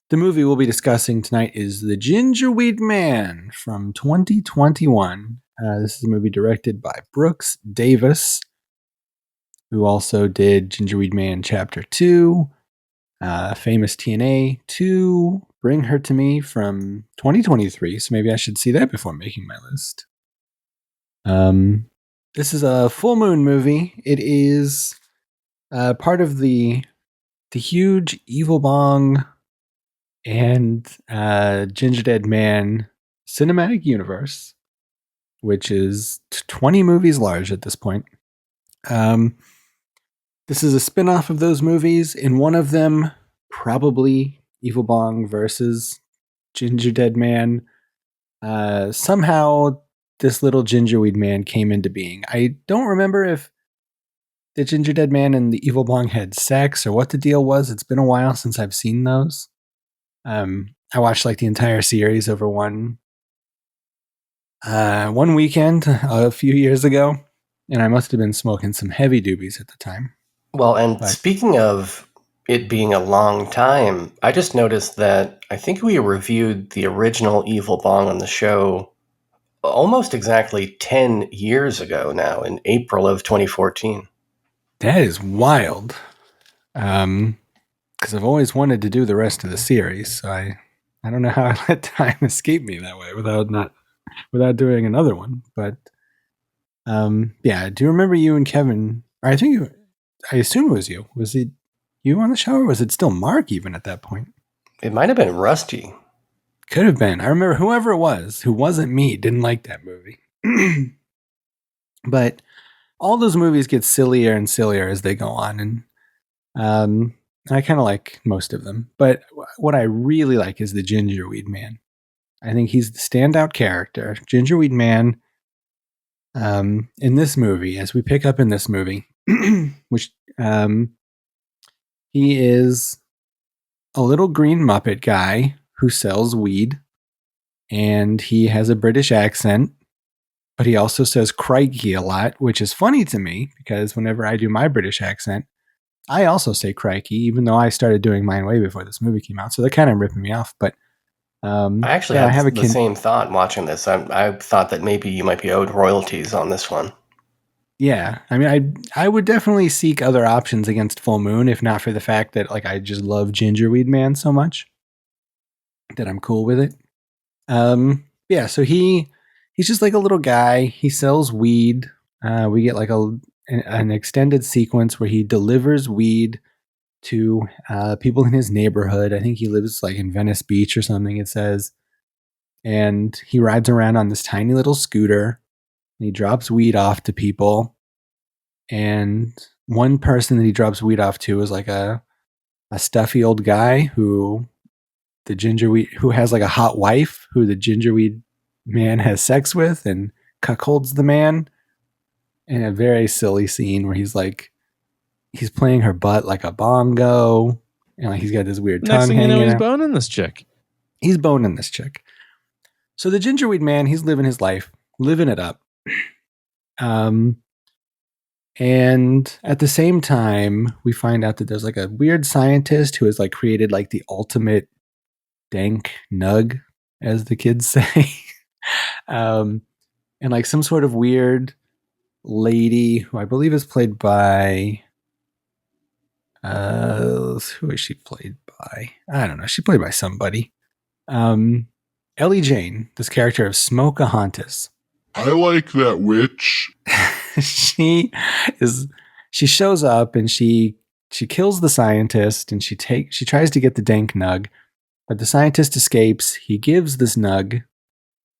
The movie we'll be discussing tonight is The Gingerweed Man from 2021. This is a movie directed by Brooks Davis, who also did Gingerweed Man Chapter 2, famous TNA 2, Bring Her to Me from 2023, so maybe I should see that before making my list. This is a full moon movie. It is part of the huge Evil Bong and Gingerdead Man cinematic universe, which is 20 movies large at this point. This is a spin-off of those movies. In one of them, probably Evil Bong versus Gingerdead Man. Somehow this little Gingerweed Man came into being. I don't remember if the Gingerdead Man and the Evil Bong had sex or what the deal was. It's been a while since I've seen those. I watched like the entire series over one weekend a few years ago, and I must have been smoking some heavy doobies at the time. Well, and speaking of it being a long time, I just noticed that I think we reviewed the original Evil Bong on the show almost exactly 10 years ago now, in April of 2014. That is wild. Because I've always wanted to do the rest of the series, so I don't know how I let time escape me that way without doing another one. But yeah, do you remember you and Kevin? Or I assume it was you. Was it you on the show, or was it still Mark even at that point? It might have been Rusty. Could have been. I remember whoever it was who wasn't me didn't like that movie. But all those movies get sillier and sillier as they go on, and I kind of like most of them. But what I really like is the Gingerweed Man. I think he's the standout character. Gingerweed Man, in this movie, as we pick up in this movie, which He is a little green Muppet guy who sells weed, and he has a British accent, but he also says crikey a lot, which is funny to me because whenever I do my British accent, I also say crikey, even though I started doing mine way before this movie came out. So they're kind of ripping me off. But I actually yeah, I had have the same thought watching this. I thought that maybe you might be owed royalties on this one. Yeah, I mean, I would definitely seek other options against Full Moon, if not for the fact that like I just love Gingerweed Man so much that I'm cool with it. Yeah, so he's just like a little guy. He sells weed. We get like an extended sequence where he delivers weed to people in his neighborhood. I think he lives like in Venice Beach or something. It says, and he rides around on this tiny little scooter. And he drops weed off to people. And one person that he drops weed off to is like a stuffy old guy who has like a hot wife who the Gingerweed Man has sex with and cuckolds the man in a very silly scene where he's playing her butt like a bongo, and like he's got this weird Next tongue thing you hanging know, he's out. boning this chick. He's boning this chick. So the Gingerweed Man, he's living his life, living it up. And at the same time, we find out that there's like a weird scientist who has like created like the ultimate dank nug, as the kids say. And like some sort of weird lady who I believe is played by who is she played by? I don't know. She's played by somebody. Ellie Jane, this character of Smokahontas. I like that witch. She shows up and she kills the scientist, and she tries to get the dank nug, but the scientist escapes. He gives this nug,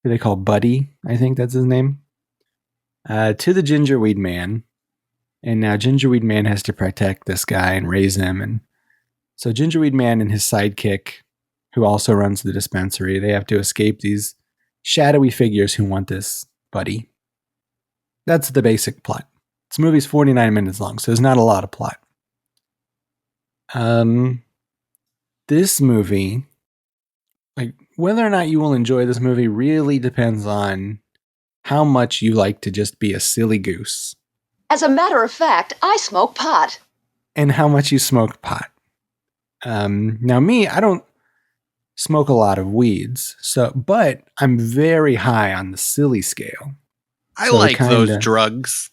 who they call Buddy, I think that's his name, to the Gingerweed Man. And now Gingerweed Man has to protect this guy and raise him. And so Gingerweed Man and his sidekick, who also runs the dispensary, they have to escape these shadowy figures who want this Buddy. That's the basic plot. This movie's 49 minutes long, so there's not a lot of plot. This movie, like whether or not you will enjoy this movie really depends on how much you like to just be a silly goose. As a matter of fact, I smoke pot. And how much you smoke pot. Now me, I don't smoke a lot of weeds, but I'm very high on the silly scale. I like those drugs.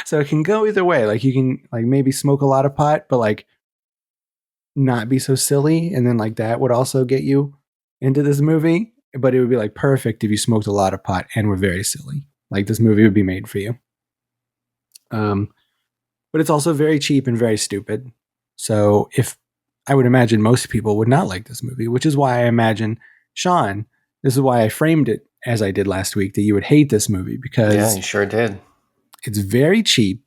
So it can go either way. Like you can like maybe smoke a lot of pot, but like not be so silly, and then like that would also get you into this movie. But it would be like perfect if you smoked a lot of pot and were very silly. Like this movie would be made for you. But it's also very cheap and very stupid. So I would imagine most people would not like this movie, which is why I imagine, Sean, this is why I framed it as I did last week, that you would hate this movie because yeah, you sure did. It's very cheap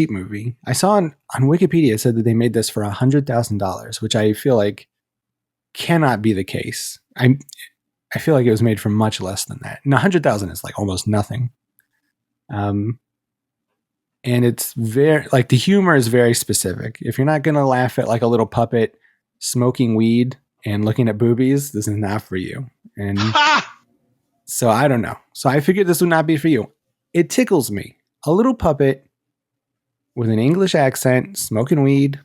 movie. I saw on Wikipedia it said that they made this for $100,000, which I feel like cannot be the case. I feel like it was made for much less than that. And 100,000 is like almost nothing. And it's very like the humor is very specific. If you're not gonna laugh at like a little puppet smoking weed and looking at boobies, this is not for you. And so I don't know. So I figured this would not be for you. It tickles me. A little puppet with an English accent smoking weed.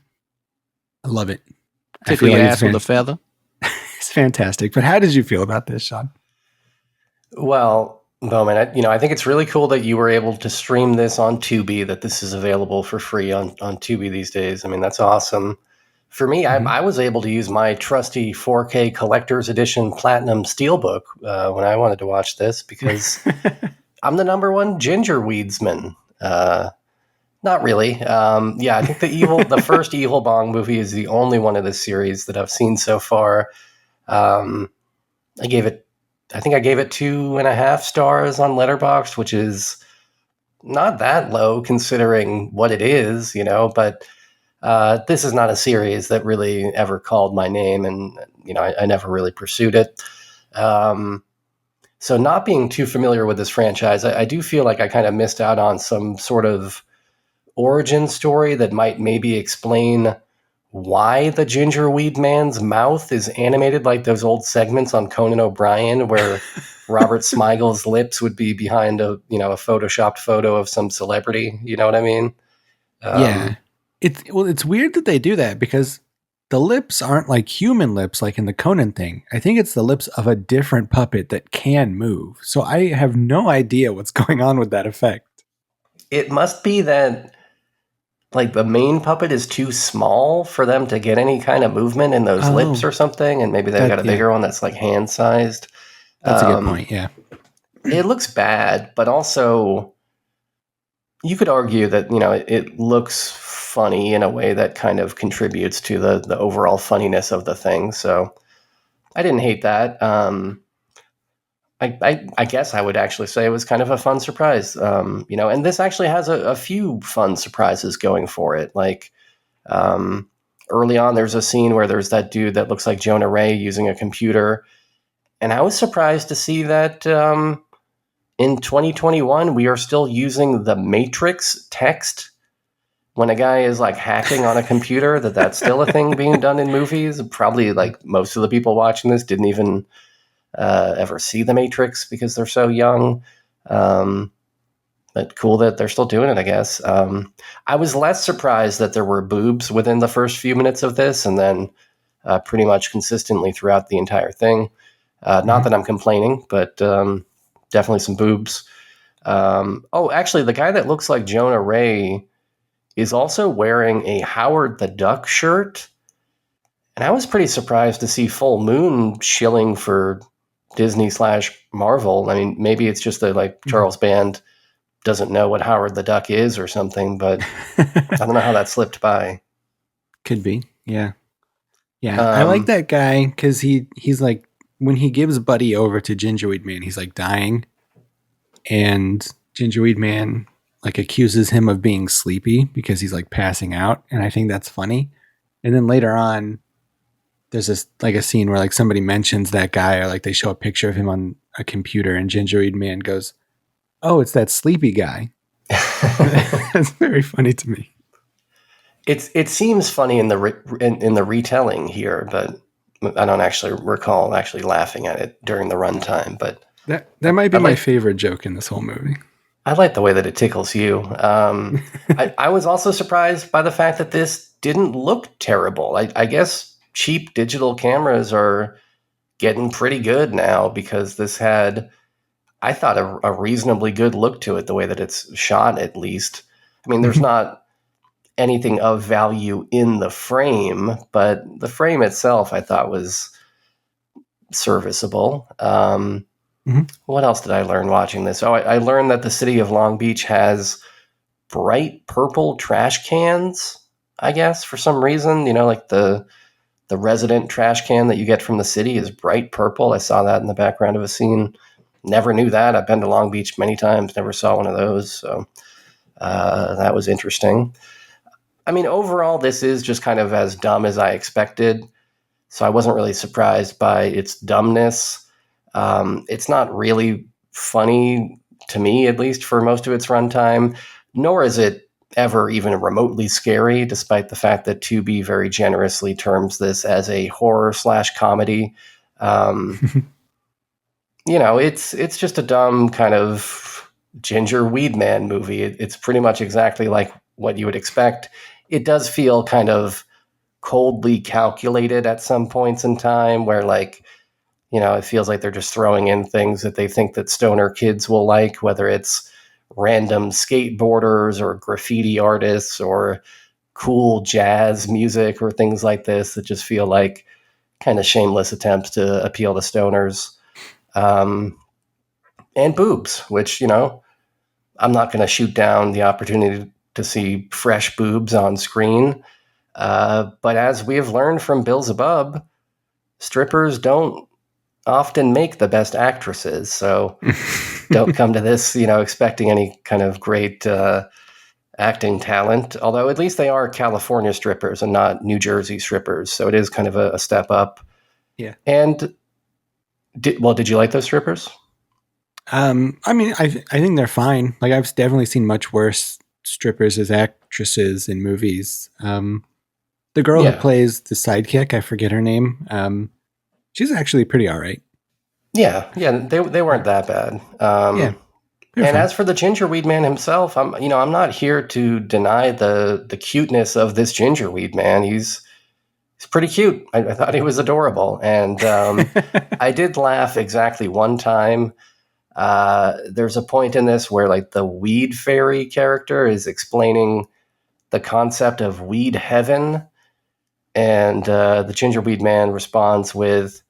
I love it. Tickle your ass with a feather. It's fantastic. But how did you feel about this, Sean? Well, Bowman, I think it's really cool that you were able to stream this on Tubi, that this is available for free on Tubi these days. I mean, that's awesome. For me, I was able to use my trusty 4K Collector's Edition Platinum Steelbook when I wanted to watch this because I'm the number one Gingerweedsman. Not really. Yeah, I think the first Evil Bong movie is the only one of this series that I've seen so far. I gave it 2.5 stars on Letterboxd, which is not that low considering what it is, but this is not a series that really ever called my name, and I never really pursued it. So not being too familiar with this franchise, I do feel like I kind of missed out on some sort of origin story that might maybe explain why the Gingerweed Man's mouth is animated like those old segments on Conan O'Brien where Robert Smigel's lips would be behind a photoshopped photo of some celebrity. You know what I mean? Yeah. It's weird that they do that because the lips aren't like human lips like in the Conan thing. I think it's the lips of a different puppet that can move. So I have no idea what's going on with that effect. It must be that like the main puppet is too small for them to get any kind of movement in those lips or something, and maybe they've got a bigger one that's like hand-sized. That's a good point, yeah. It looks bad, but also you could argue that, it looks funny in a way that kind of contributes to the overall funniness of the thing. So I didn't hate that. I guess I would actually say it was kind of a fun surprise, and this actually has a few fun surprises going for it. Like early on, there's a scene where there's that dude that looks like Jonah Ray using a computer. And I was surprised to see that in 2021, we are still using the Matrix text when a guy is like hacking on a computer, that's still a thing being done in movies. Probably like most of the people watching this didn't even ever see the Matrix because they're so young. But cool that they're still doing it, I guess. I was less surprised that there were boobs within the first few minutes of this and then pretty much consistently throughout the entire thing. Not that I'm complaining, but definitely some boobs. Actually, the guy that looks like Jonah Ray is also wearing a Howard the Duck shirt. And I was pretty surprised to see Full Moon shilling for Disney/Marvel. I mean, maybe it's just that Charles Band doesn't know what Howard the Duck is or something, but I don't know how that slipped by. Could be. Yeah. Yeah. I like that guy because he's like, when he gives Buddy over to Gingerweed Man, he's like dying. And Gingerweed Man like accuses him of being sleepy because he's like passing out. And I think that's funny. And then later on, there's this like a scene where like somebody mentions that guy or like they show a picture of him on a computer and Gingerweed Man goes, "Oh, it's that sleepy guy." That's very funny to me. It seems funny in the retelling here, but I don't actually recall actually laughing at it during the runtime. But that might be my favorite joke in this whole movie. I like the way that it tickles you. I was also surprised by the fact that this didn't look terrible. I guess cheap digital cameras are getting pretty good now because this had, I thought, a reasonably good look to it, the way that it's shot, at least. I mean, there's not anything of value in the frame, but the frame itself I thought was serviceable. What else did I learn watching this? I learned that the city of Long Beach has bright purple trash cans, I guess, for some reason. Like the resident trash can that you get from the city is bright purple. I saw that in the background of a scene. Never knew that. I've been to Long Beach many times, never saw one of those. So that was interesting. I mean, overall, this is just kind of as dumb as I expected. So I wasn't really surprised by its dumbness. It's not really funny to me, at least for most of its runtime, nor is it ever even remotely scary, despite the fact that Tubi very generously terms this as a horror/comedy. It's just a dumb kind of Gingerweed Man movie. It's pretty much exactly like what you would expect. It does feel kind of coldly calculated at some points in time where it feels like they're just throwing in things that they think that stoner kids will like, whether it's random skateboarders or graffiti artists or cool jazz music or things like this that just feel like kind of shameless attempts to appeal to stoners. And boobs, which, I'm not going to shoot down the opportunity to see fresh boobs on screen. But as we have learned from Beelzebub, strippers don't often make the best actresses. So don't come to this, expecting any kind of great acting talent. Although at least they are California strippers and not New Jersey strippers. So it is kind of a step up. Yeah. And did you like those strippers? I mean, I think they're fine. Like I've definitely seen much worse strippers as actresses in movies. The girl who plays the sidekick, I forget her name. She's actually pretty all right. Yeah, they weren't that bad. Yeah. And as for the Gingerweed Man himself, I'm not here to deny the cuteness of this Gingerweed Man. He's pretty cute. I thought he was adorable, and I did laugh exactly one time. There's a point in this where like the weed fairy character is explaining the concept of weed heaven, and the Gingerweed Man responds with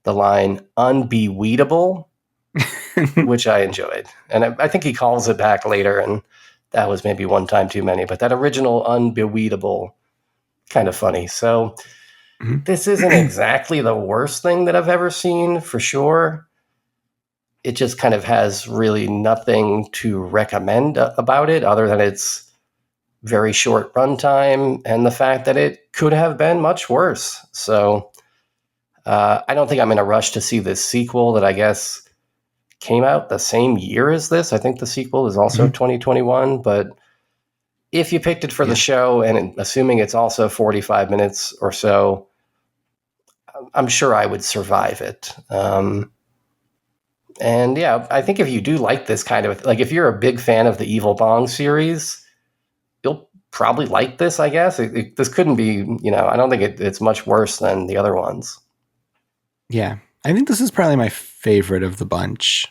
the line "unbeweedable," which I enjoyed, and I think he calls it back later, and that was maybe one time too many. But that original "unbeweedable," kind of funny. So this isn't exactly the worst thing that I've ever seen, for sure. It just kind of has really nothing to recommend about it other than its very short runtime and the fact that it could have been much worse. So I don't think I'm in a rush to see this sequel that I guess came out the same year as this. I think the sequel is also 2021, but if you picked it for the show and assuming it's also 45 minutes or so, I'm sure I would survive it. And yeah, I think if you do like this kind of, like if you're a big fan of the Evil Bong series, you'll probably like this, I guess. This couldn't be, I don't think it's much worse than the other ones. Yeah. I think this is probably my favorite of the bunch.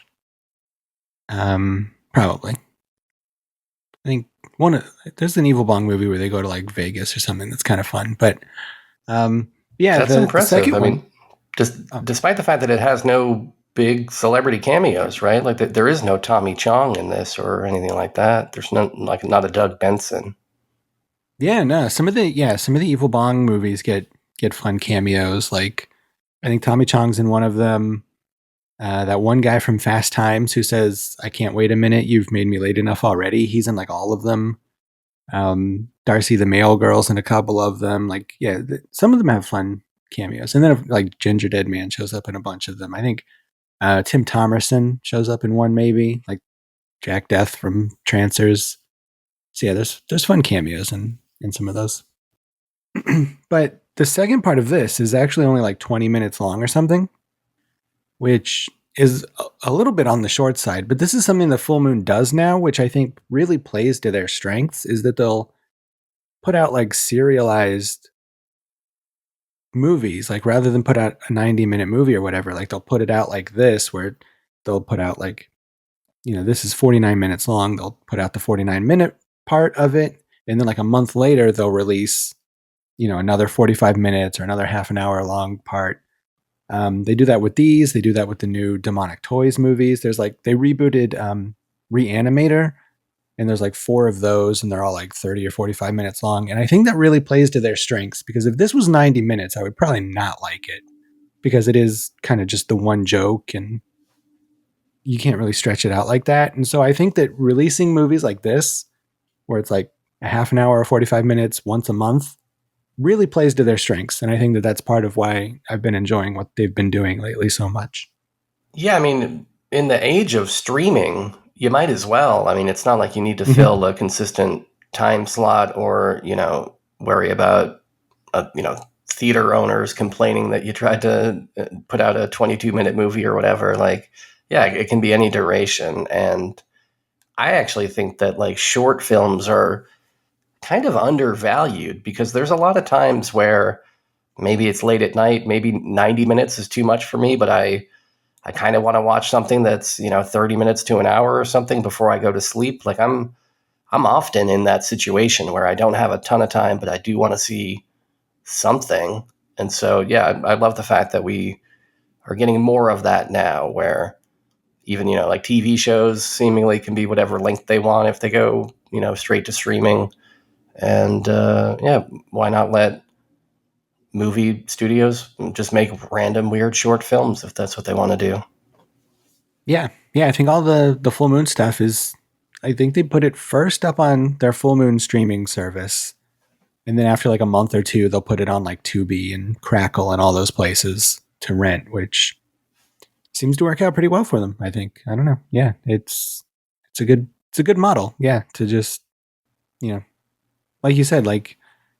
Probably. I think there's an Evil Bong movie where they go to like Vegas or something that's kind of fun, but yeah, that's impressive. I mean, despite the fact that it has no big celebrity cameos, right? Like there is no Tommy Chong in this or anything like that. There's not a Doug Benson. Yeah, no. Some of the Evil Bong movies get fun cameos. Like I think Tommy Chong's in one of them. That one guy from Fast Times who says, "I can't wait a minute. You've made me late enough already." He's in like all of them. Darcy the Mail Girl's in a couple of them. Like, yeah, some of them have fun cameos. And then like Gingerdead Man shows up in a bunch of them. I think Tim Thomerson shows up in one, maybe like Jack Death from Trancers. So yeah, there's fun cameos in some of those. But the second part of this is actually only like 20 minutes long or something, which is a little bit on the short side. But this is something that Full Moon does now, which I think really plays to their strengths, is that they'll put out like serialized movies, like rather than put out a 90-minute movie or whatever, like they'll put it out like this, where they'll put out like, this is 49 minutes long. They'll put out the 49-minute part of it. And then like a month later, they'll release, another 45 minutes or another half an hour long part. They do that with these. They do that with the new Demonic Toys movies. There's like, they rebooted Reanimator, and there's like 4 of those, and they're all like 30 or 45 minutes long. And I think that really plays to their strengths, because if this was 90 minutes, I would probably not like it, because it is kind of just the one joke and you can't really stretch it out like that. And so I think that releasing movies like this, where it's like a half an hour or 45 minutes once a month, really plays to their strengths. And I think that that's part of why I've been enjoying what they've been doing lately so much. Yeah, I mean, in the age of streaming, you might as well. I mean, it's not like you need to fill a consistent time slot or, worry about, theater owners complaining that you tried to put out a 22-minute movie or whatever. Like, yeah, it can be any duration. And I actually think that like short films are kind of undervalued, because there's a lot of times where maybe it's late at night, maybe 90 minutes is too much for me, but I kind of want to watch something that's, 30 minutes to an hour or something before I go to sleep. Like I'm often in that situation where I don't have a ton of time, but I do want to see something. And so, yeah, I love the fact that we are getting more of that now, where even, like TV shows seemingly can be whatever length they want if they go, straight to streaming. And yeah, why not let movie studios just make random weird short films if that's what they want to do? Yeah. I think all the Full Moon stuff is, I think they put it first up on their Full Moon streaming service, and then after like a month or two, they'll put it on like Tubi and Crackle and all those places to rent, which seems to work out pretty well for them, I think. I don't know. Yeah, it's a good model. Yeah, to just like you said, like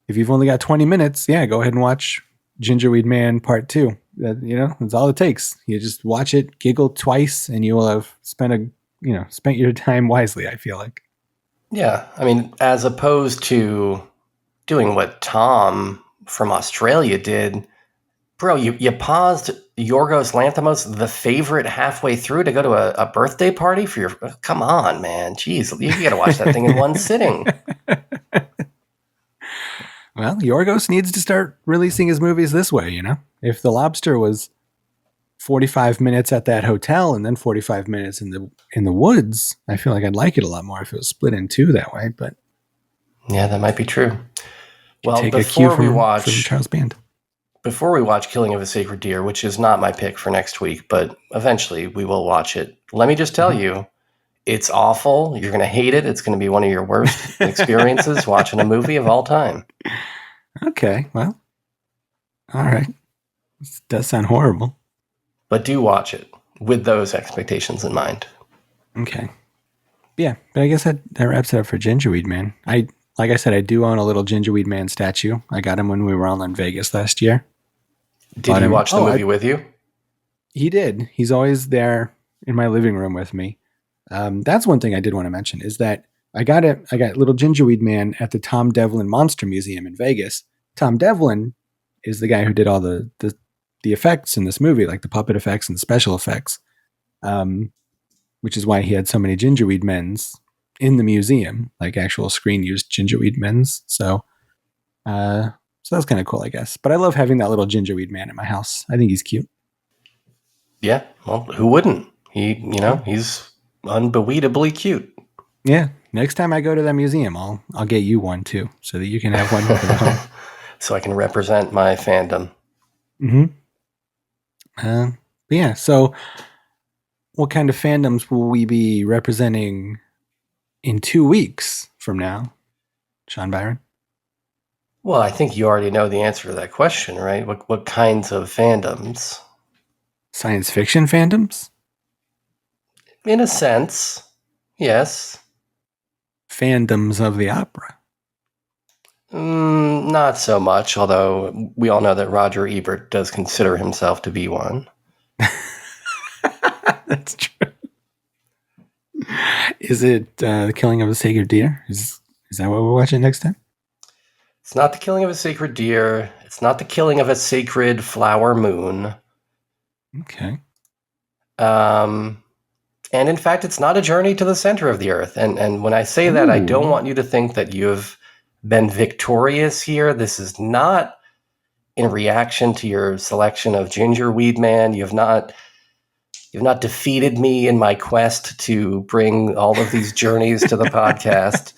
if you've only got 20 minutes, yeah, go ahead and watch Gingerweed Man Part 2. That's all it takes. You just watch it, giggle twice, and you will have spent your time wisely, I feel like. Yeah, I mean, as opposed to doing what Tom from Australia did, bro, you paused Yorgos Lanthimos, The Favorite, halfway through to go to a birthday party for your... Come on, man. Jeez, you got to watch that thing in one sitting. Well, Yorgos needs to start releasing his movies this way, If The Lobster was 45 minutes at that hotel and then 45 minutes in the woods, I feel like I'd like it a lot more if it was split in two that way, but... Yeah, that might be true. Well, take a cue from Charles Band. Before we watch Killing of a Sacred Deer, which is not my pick for next week, but eventually we will watch it, let me just tell you, it's awful. You're going to hate it. It's going to be one of your worst experiences watching a movie of all time. Okay, well, all right. This does sound horrible. But do watch it with those expectations in mind. Okay. Yeah, but I guess that wraps it up for Gingerweed Man. Like I said, I do own a little Gingerweed Man statue. I got him when we were all in Vegas last year. Did he watch the movie with you? He did. He's always there in my living room with me. That's one thing I did want to mention is that I got little Gingerweed Man at the Tom Devlin Monster Museum in Vegas. Tom Devlin is the guy who did all the effects in this movie, like the puppet effects and special effects, which is why he had so many Gingerweed Men's in the museum, like actual screen-used Gingerweed Men's. So that's kind of cool, I guess. But I love having that little Gingerweed Man in my house. I think he's cute. Yeah, well, who wouldn't? He's unbelievably cute. Yeah. Next time I go to that museum, I'll get you one too, so that you can have one for the home. So I can represent my fandom. Mm-hmm. But yeah, so what kind of fandoms will we be representing in 2 weeks from now, Sean Byron? Well, I think you already know the answer to that question, right? What kinds of fandoms? Science fiction fandoms? In a sense, yes. Fandoms of the opera? Not so much, although we all know that Roger Ebert does consider himself to be one. That's true. Is it The Killing of a Sacred Deer? Is that what we're watching next time? It's not The Killing of a Sacred Deer. It's not The Killing of a Sacred Flower Moon. Okay. And in fact, it's not A Journey to the Center of the Earth. And when I say that, I don't want you to think that you've been victorious here. This is not in reaction to your selection of Gingerweed Man. You've not defeated me in my quest to bring all of these journeys to the podcast.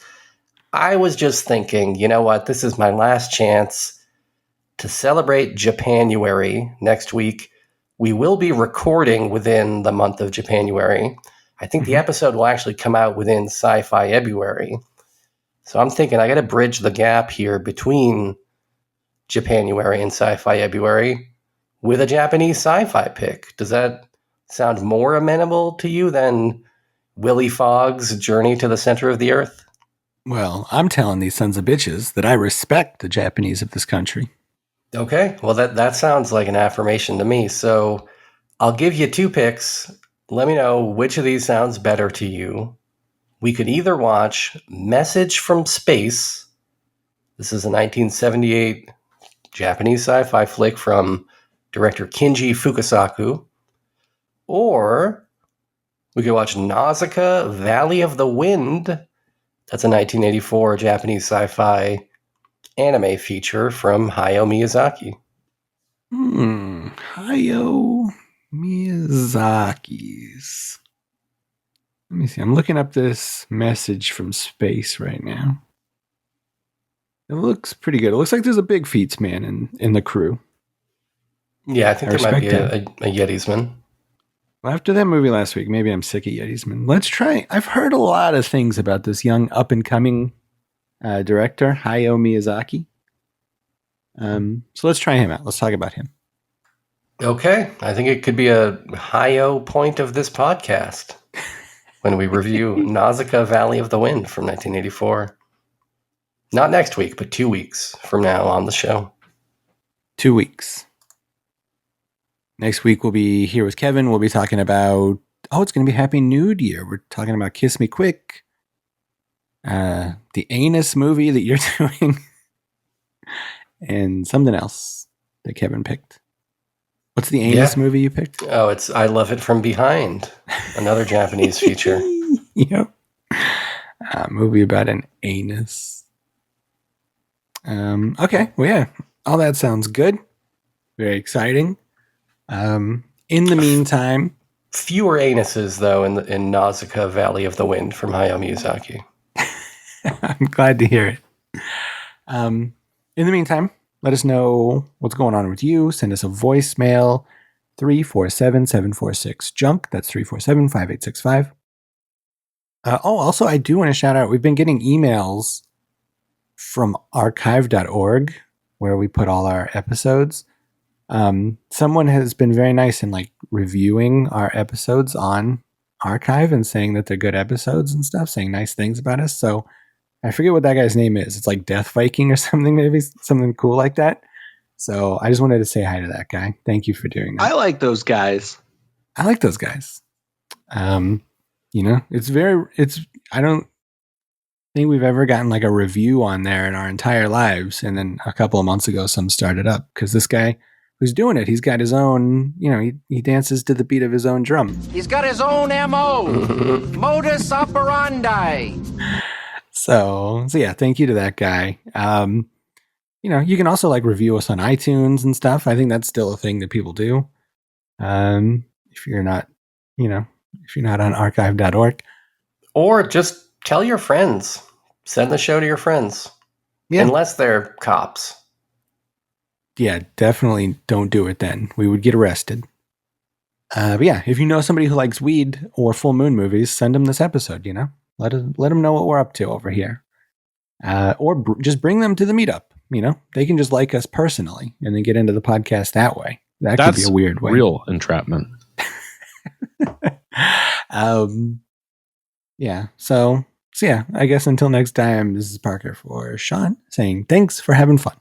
I was just thinking, you know what? This is my last chance to celebrate Japanuary next week. We will be recording within the month of Japanuary. I think the episode will actually come out within Sci-Fi February. So I'm thinking I got to bridge the gap here between Japanuary and Sci-Fi February with a Japanese sci-fi pick. Does that sound more amenable to you than Willie Fogg's Journey to the Center of the Earth? Well, I'm telling these sons of bitches that I respect the Japanese of this country. Okay, well that sounds like an affirmation to me. So I'll give you 2 picks. Let me know which of these sounds better to you. We could either watch Message from Space. This is a 1978 Japanese sci-fi flick from director Kinji Fukasaku. Or we could watch Nausicaa, Valley of the Wind. That's a 1984 Japanese sci-fi anime feature from Hayao Miyazaki. Hayao Miyazaki's. Let me see. I'm looking up this Message from Space right now. It looks pretty good. It looks like there's a big feats man in the crew. Yeah, I think there might be a Yetisman. Well, after that movie last week, maybe I'm sick of Yetisman. Let's try. I've heard a lot of things about this young up-and-coming director, Hayao Miyazaki. So let's try him out. Let's talk about him. Okay. I think it could be a Hayao point of this podcast when we review Nausicaa, Valley of the Wind from 1984. Not next week, but 2 weeks from now on the show. 2 weeks. Next week we'll be here with Kevin. We'll be talking about, it's going to be Happy Nude Year. We're talking about Kiss Me Quick, the anus movie that you're doing, and something else that Kevin picked. What's the anus movie you picked? Oh, it's I Love It From Behind, another Japanese feature. Yep. A movie about an anus. Okay, well, yeah, all that sounds good. Very exciting. In the meantime, fewer anuses though in Nausicaa Valley of the Wind from Hayao Miyazaki. I'm glad to hear it. In the meantime, let us know what's going on with you. Send us a voicemail, 347-746-JUNK. That's 347-5865. Also, I do want to shout out, we've been getting emails from archive.org where we put all our episodes. Someone has been very nice in like reviewing our episodes on Archive and saying that they're good episodes and stuff, saying nice things about us. So I forget what that guy's name is. It's like Death Viking or something, maybe something cool like that. So I just wanted to say hi to that guy. Thank you for doing that. I like those guys. I like those guys. I don't think we've ever gotten like a review on there in our entire lives. And then a couple of months ago, some started up because this guy who's doing it, he's got his own, he dances to the beat of his own drum. He's got his own MO, modus operandi. So yeah, thank you to that guy. You can also like review us on iTunes and stuff. I think that's still a thing that people do. If you're not on archive.org. Or just tell your friends. Send the show to your friends. Yeah. Unless they're cops. Yeah, definitely don't do it then. We would get arrested. But yeah, if you know somebody who likes weed or full moon movies, send them this episode, Let them know what we're up to over here. Just bring them to the meetup, They can just like us personally and then get into the podcast that way. That's could be a weird way. Real entrapment. Yeah. So yeah, I guess until next time, this is Parker for Sean saying thanks for having fun.